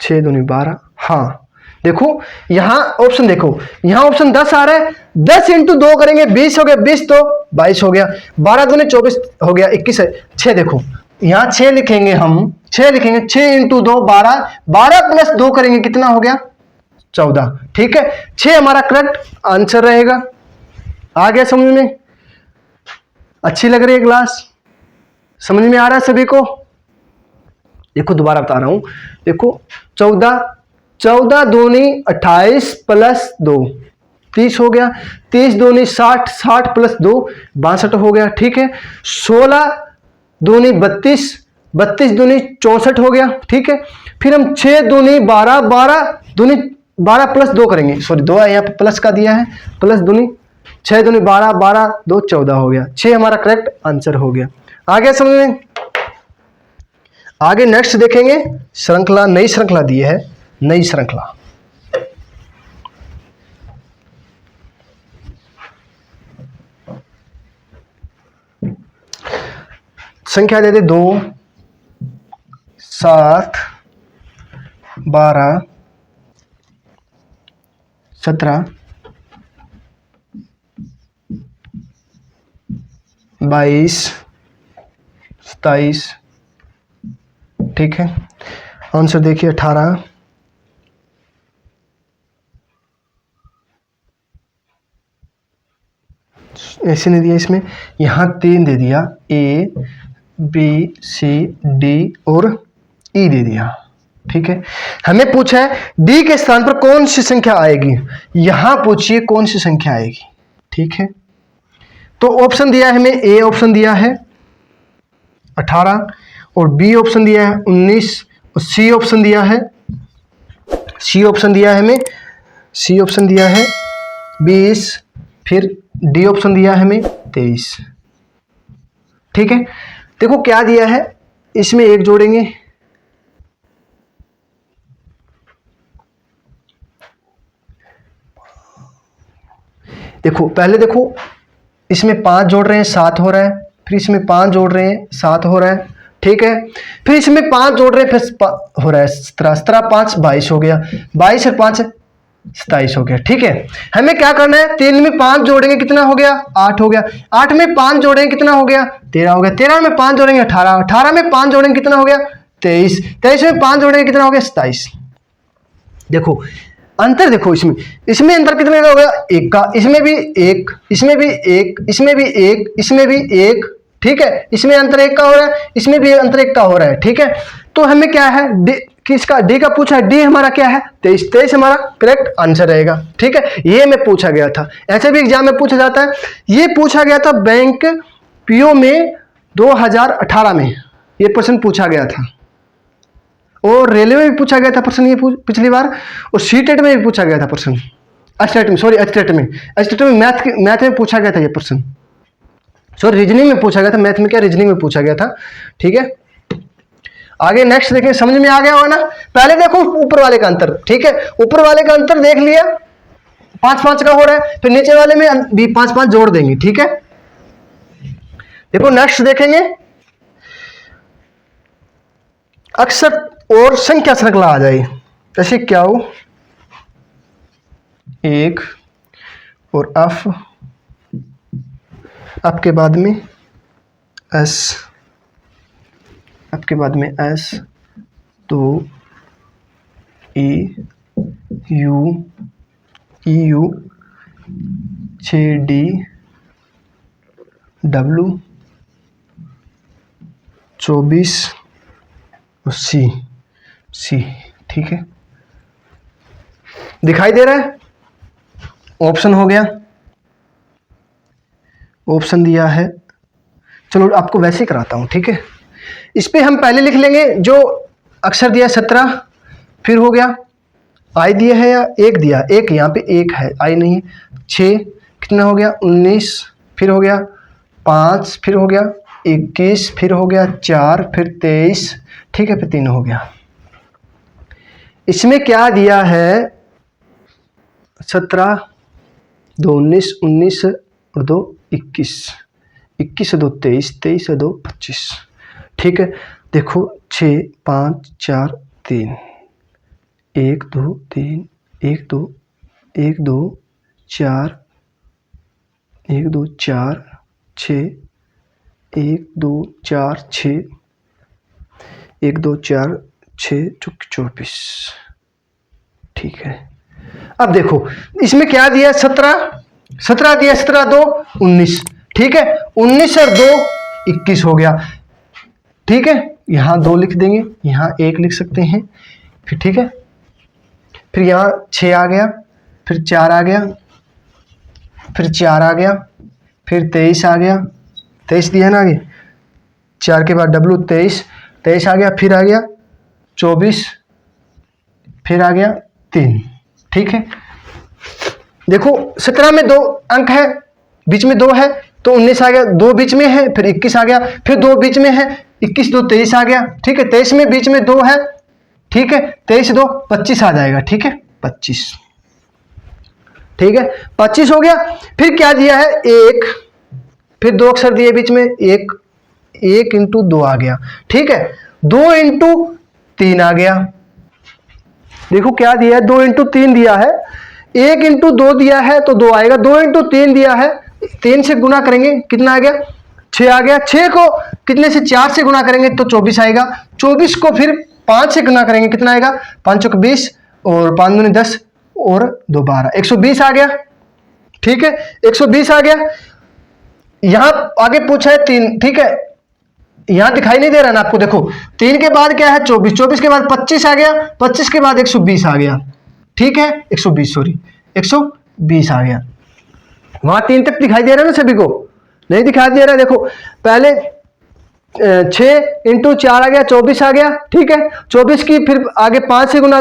6 दूनी 12। हाँ देखो यहां ऑप्शन, देखो यहां ऑप्शन 10 आ रहा है, 10 इंटू 2 करेंगे 20 हो गया, 20 तो 22 हो गया, 12 दूनी 24 हो गया, 21 है। 6 देखो यहां 6 लिखेंगे, हम 6 लिखेंगे, 6 इंटू 2 12, 12 + 2 करेंगे कितना हो गया 14, ठीक है। 6 हमारा करेक्ट आंसर रहेगा। आ गया समझ में? अच्छी लग रही है क्लास, समझ में आ रहा है सभी को? देखो दोबारा बता रहा हूं, देखो 14 दूनी 28 + 2 30 हो गया, 30 दूनी 60, 60 + 2 62 हो गया, ठीक है। 16 दूनी 32, 32 दूनी 64 हो गया, ठीक है। फिर हम 6 दूनी 12, 12 दूनी 12 + 2 करेंगे, सॉरी 2 यहाँ पे प्लस का दिया है, प्लस दूनी 6 दूनी 12, 12 2 14 हो गया, 6 हमारा करेक्ट आंसर हो गया। आगे समझ में? आगे नेक्स्ट देखेंगे श्रृंखला, नई श्रृंखला दी है, नई श्रृंखला। संख्या दे दे 2 7 12 17 22 27, ठीक है। आंसर देखिए 18, ऐसे नहीं दिया इसमें, यहां 3 दे दिया, A B C D और E दे दिया, ठीक है। हमें पूछा है D के स्थान पर कौन सी संख्या आएगी, यहां पूछिए कौन सी संख्या आएगी, ठीक है। तो ऑप्शन दिया है हमें, A ऑप्शन दिया है 18 और B ऑप्शन दिया है 19 और C ऑप्शन दिया है सी ऑप्शन दिया है हमें, सी ऑप्शन दिया है 20, फिर डी ऑप्शन दिया है हमें 23। ठीक है, देखो क्या दिया है, इसमें 1 जोड़ेंगे, देखो पहले देखो इसमें 5 जोड़ रहे हैं 7 हो रहा है, फिर इसमें 5 जोड़ रहे हैं 7 हो रहा है। ठीक है, फिर इसमें 5 जोड़ रहे हैं फिर हो रहा है 17, 17 5 22 हो गया, 22 और 5 27 हो गया। ठीक है, हमें क्या करना है, 3 में 5 जोड़ेंगे कितना हो गया, 8 हो गया, 8 में 5 जोड़ेंगे कितना हो गया, 13 हो गया, 13 में 5 जोड़ेंगे 18, 18 में 5 जोड़ेंगे कितना हो गया, 23, 23 में 5 जोड़ेंगे कितना हो गया, 27। देखो अंतर देखो, इसमें अंतर कितने का हो गया, 1 का, इसमें भी 1, इसमें भी 1, इसमें भी 1, इसमें भी 1। ठीक है, इसमें अंतर 1 का हो रहा है, इसमें भी अंतर 1 का हो रहा है। ठीक है, तो हमें क्या है, किसका, डी का पूछा है, डी हमारा क्या है 23, 23 हमारा करेक्ट आंसर रहेगा। ठीक है, ये में पूछा गया था, ऐसे भी एग्जाम में पूछा जाता है। ये पूछा गया था बैंक पीओ में 2018 में ये प्रश्न पूछा गया था, और रेलवे में भी पूछा गया था प्रश्न ये पिछली बार, और सीटेट में भी पूछा गया था प्रश्न, एचटेट में, सॉरी एचटेट में मैथ में पूछा गया था ये प्रश्न, सॉरी रीजनिंग में पूछा गया था, मैथ में क्या रीजनिंग में पूछा गया था। ठीक है, आगे नेक्स्ट देखें, समझ में आ गया होगा ना। पहले देखो ऊपर वाले का अंतर, ठीक है, ऊपर वाले का अंतर देख लिया 5-5 का हो रहा है, फिर नीचे वाले में भी 5-5 जोड़ देंगे। ठीक है, देखो नेक्स्ट देखेंगे, अक्षर और संख्या श्रृंखला आ जाए, जैसे क्या हो 1 और एफ के बाद में एस, एफ के बाद में S, 2 E U 6 D W 24 और सी। ठीक है, दिखाई दे रहा है, ऑप्शन हो गया, ऑप्शन दिया है। चलो आपको वैसे ही कराता हूं। ठीक है, इस पे हम पहले लिख लेंगे जो अक्षर दिया 17, फिर हो गया आई दिया है या 1 दिया, 1 यहाँ पे 1 है, आई नहीं है, 6 कितना हो गया 19, फिर हो गया 5, फिर हो गया 21, फिर हो गया 4, फिर 23। ठीक है, फिर 3 हो गया। इसमें क्या दिया है 17, 2 19, 19 और 2 21, 21 से 2 23, 23 से 2 25। ठीक है, देखो 6 5 4 3, 1 2 3, 1 2 1 2 4, 1 2 4 6, 1 2 4 6, 1 2 4 6 24। ठीक है, अब देखो इसमें क्या दिया 17 दिया, 17 2 19। ठीक है, 19 और 2 21 हो गया। ठीक है, यहाँ 2 लिख देंगे, यहाँ 1 लिख सकते हैं, फिर ठीक है, फिर यहाँ 6 आ गया, फिर 4 आ गया, फिर 4 आ गया, फिर 23 आ गया, 23 दिया है ना आगे, 4 के बाद डब्लू 23 आ गया, फिर आ गया 24, फिर आ गया 3। ठीक है, देखो 17 में 2 अंक है, बीच में 2 है तो 19 आ गया, 2 बीच में है, फिर 21 आ गया, फिर 2 बीच में है, 21 2 23 आ गया। ठीक है, 23 में बीच में 2 है, ठीक है, 23 2 25 आ जाएगा। ठीक है, 25। ठीक है, 25 हो गया। फिर क्या दिया है 1, फिर 2 अक्षर दिए बीच में, 1 इंटू 2 आ गया। ठीक है, 2 इंटू 3 आ गया। देखो क्या दिया है, 2 इंटू 3 दिया है, 1 इंटू 2 दिया है तो 2 आएगा, 2 इंटू 3 दिया है, 3 से गुना करेंगे कितना आ गया 6 आ गया, 6 को कितने से 4 से गुना करेंगे तो 24 आएगा, 24 को फिर 5 से गुना करेंगे कितना आएगा 5 को 20 और 5 दूनी 10 और 2 12, 120 आ गया। ठीक है, 120 आ गया। यहां आगे पूछा है 3। ठीक है, यहां दिखाई नहीं दे रहा ना आपको, देखो 3 के बाद क्या है 24, 24 के बाद 25 आ गया, 25 के बाद 120 आ गया। ठीक है, 120 सॉरी 120 आ गया। वहां 3 तक दिखाई दे रहा है ना सभी को, नहीं दिखाई दे रहा है। देखो पहले 6 इंटू 4 आ गया 24 आ गया। ठीक है, 24 की फिर आगे 5 से गुना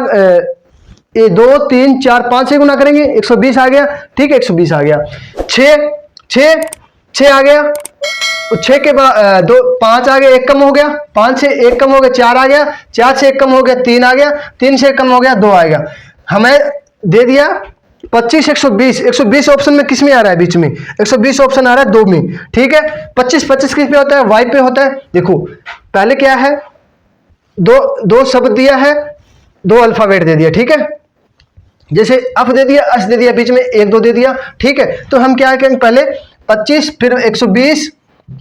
ये 2 3 4 5 से गुना करेंगे 120 आ गया, ठीक है 120 आ गया। 6 6 6 आ गया, 6 के बाद 2 5 आ गया, 1 कम हो गया, 5 से 1 कम हो गया 4 आ गया, 4 से 1 कम हो गया 3 आ गया, 3 से 1 कम हो गया 2 आ गया। हमें दे दिया 25 120। 120 ऑप्शन में किस में आ रहा है, बीच में 120 ऑप्शन आ रहा है 2 में, ठीक है। 25 25 किस पे होता है, y पे होता है। देखो पहले क्या है, दो शब्द दिया है, 2 अल्फाबेट दे दिया, ठीक है। जैसे अफ दे दिया, अस दे दिया, बीच में 1 2 दे दिया, ठीक है। तो हम क्या करेंगे, पहले 25 फिर 120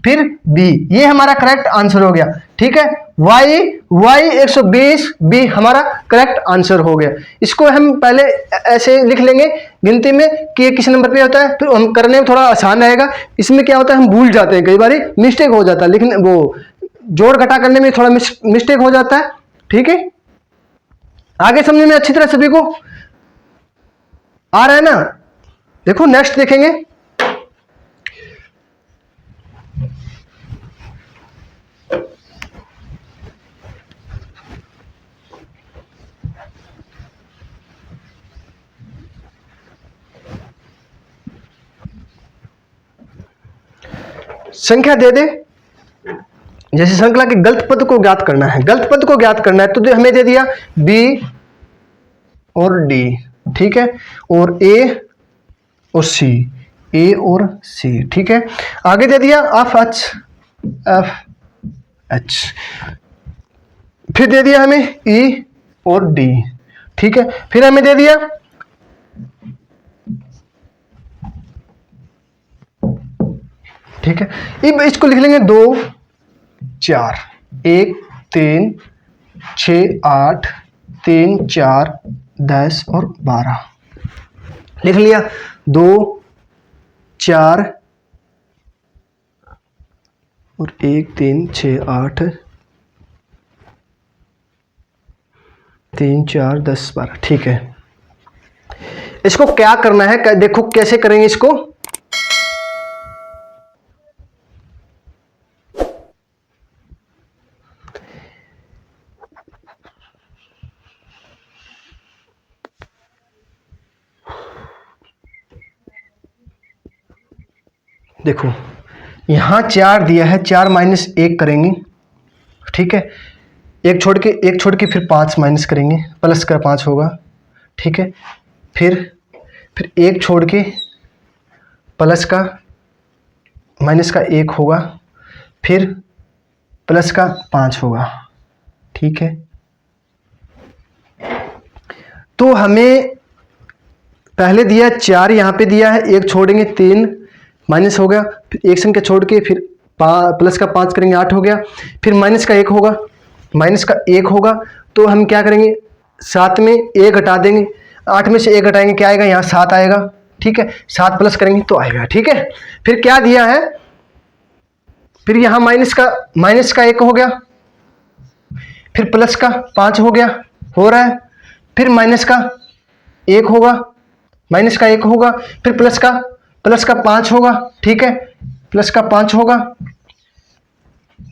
फिर बी, ये हमारा करेक्ट आंसर हो गया, ठीक है। y 120 बी हमारा करेक्ट आंसर हो गया। इसको हम पहले ऐसे लिख लेंगे गिनती में कि ये किस नंबर पे होता है, फिर हम करने में थोड़ा आसान रहेगा। इसमें क्या होता है, हम भूल जाते हैं, कई बार मिस्टेक हो जाता है, लेकिन वो जोड़ घटा करने में थोड़ा मिस्टेक हो जाता है, ठीक है। आगे समझने में अच्छी तरह सभी को आ रहा है ना। देखो नेक्स्ट देखेंगे, संख्या दे दे, जैसे श्रृंखला के गलत पद को ज्ञात करना है, गलत पद को ज्ञात करना है, तो हमें दे दिया बी और डी, ठीक है, और ए और सी, ए और सी, ठीक है। आगे दे दिया एफ एच, फिर दे दिया हमें ई और डी, ठीक है। फिर हमें दे दिया ठीक है, अब इसको लिख लेंगे 2 4 1 3 6 8 3 4 10 और 12 लिख लिया। 2 4 और 1 3 6 8 3 4 10 12, ठीक है। इसको क्या करना है, देखो कैसे करेंगे इसको। देखो यहां 4 दिया है, 4 माइनस 1 करेंगे, ठीक है। एक छोड़ के फिर 5 माइनस करेंगे, प्लस का 5 होगा, ठीक है। फिर एक छोड़ के प्लस का माइनस का 1 होगा, फिर प्लस का 5 होगा, ठीक है। तो हमें पहले दिया 4, यहाँ पे दिया है, एक छोड़ेंगे 3 माइनस हो गया, फिर एक संख्या छोड़ के फिर प्लस का 5 करेंगे 8 हो गया, फिर माइनस का 1 होगा, माइनस का 1 होगा। तो हम क्या करेंगे, 7 में 1 घटा देंगे, 8 में से 1 घटाएंगे, क्या आएगा, यहाँ 7 आएगा, ठीक है। 7 प्लस करेंगे तो आएगा, ठीक है। फिर क्या दिया है, फिर यहाँ माइनस का 1 हो गया, फिर प्लस का 5 हो गया, हो रहा है, फिर माइनस का 1 होगा, माइनस का 1 होगा, फिर प्लस का 5 होगा, ठीक है, प्लस का 5 होगा।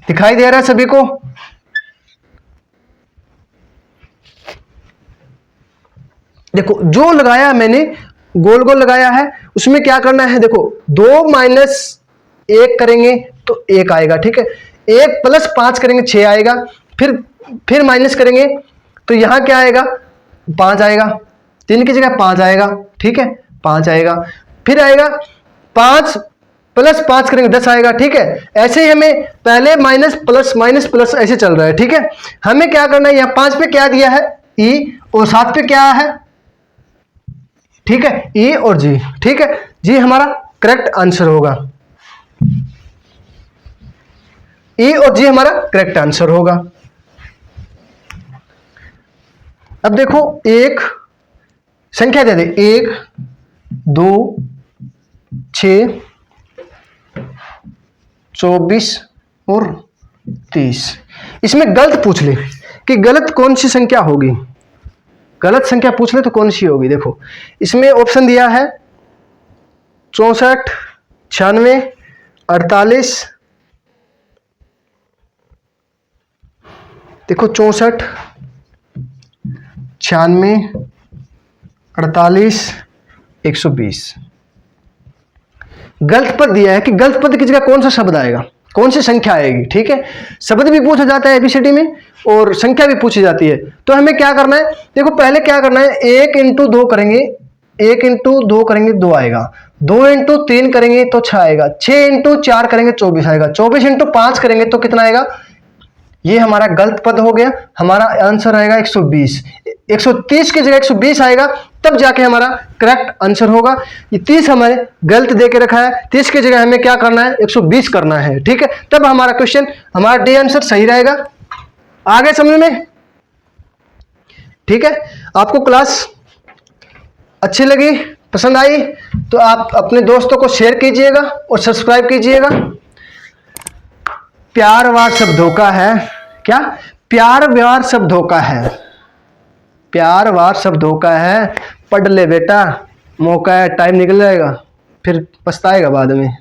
दिखाई दे रहा है सभी को। देखो जो लगाया मैंने, गोल गोल लगाया है, उसमें क्या करना है, देखो 2 माइनस 1 करेंगे तो 1 आएगा, ठीक है। 1 प्लस 5 करेंगे 6 आएगा, फिर माइनस करेंगे तो यहां क्या आएगा, 5 आएगा, 3 की जगह 5 आएगा, ठीक है, 5 आएगा। फिर आएगा 5 प्लस 5 करेंगे 10 आएगा, ठीक है। ऐसे ही हमें पहले माइनस प्लस ऐसे चल रहा है, ठीक है। हमें क्या करना है, यहाँ 5 पे क्या दिया है, ई, और 7 पे क्या है, ठीक है, ई और जी, ठीक है। जी हमारा करेक्ट आंसर होगा, ई और जी हमारा करेक्ट आंसर होगा। अब देखो एक संख्या दे दे, 1 2 6 24 और 30। इसमें गलत पूछ ले कि गलत कौन सी संख्या होगी, गलत संख्या पूछ ले तो कौन सी होगी। देखो इसमें ऑप्शन दिया है 64 96 48। देखो 64 96 48 120। गलत पद दिया है कि गलत पद की जगह कौन सा शब्द आएगा, कौन सी संख्या आएगी। ठीक है, शब्द भी पूछा जाता है एबीसीडी में और संख्या भी पूछी जाती है। तो हमें क्या करना है, देखो पहले क्या करना है, 1 इंटू 2 करेंगे, 1 इंटू 2 करेंगे 2 आएगा, 2 इंटू 3 करेंगे तो 6 आएगा, 6 इंटू 4 करेंगे 24 आएगा, 24 इंटू 5 करेंगे तो कितना आएगा। ये हमारा गलत पद हो गया, हमारा आंसर आएगा 120। 130 की जगह 120 आएगा, तब जाके हमारा करेक्ट आंसर होगा। ये 30 हमारे गलत दे के रखा है, 30 की जगह हमें क्या करना है, 120 करना है। ठीक है, तब हमारा क्वेश्चन, हमारा डी आंसर सही रहेगा। आगे समझ में? ठीक है, आपको क्लास अच्छी लगी, पसंद आई तो आप अपने दोस्तों को शेयर कीजिएगा और सब्सक्राइब कीजिएगा। प्यार व्यार सब धोखा है, क्या? प्यार व्यार सब धोखा है, प्यार व्यार सब धोखा है, पढ़ ले बेटा, मौका है, टाइम निकल जाएगा फिर पछताएगा बाद में।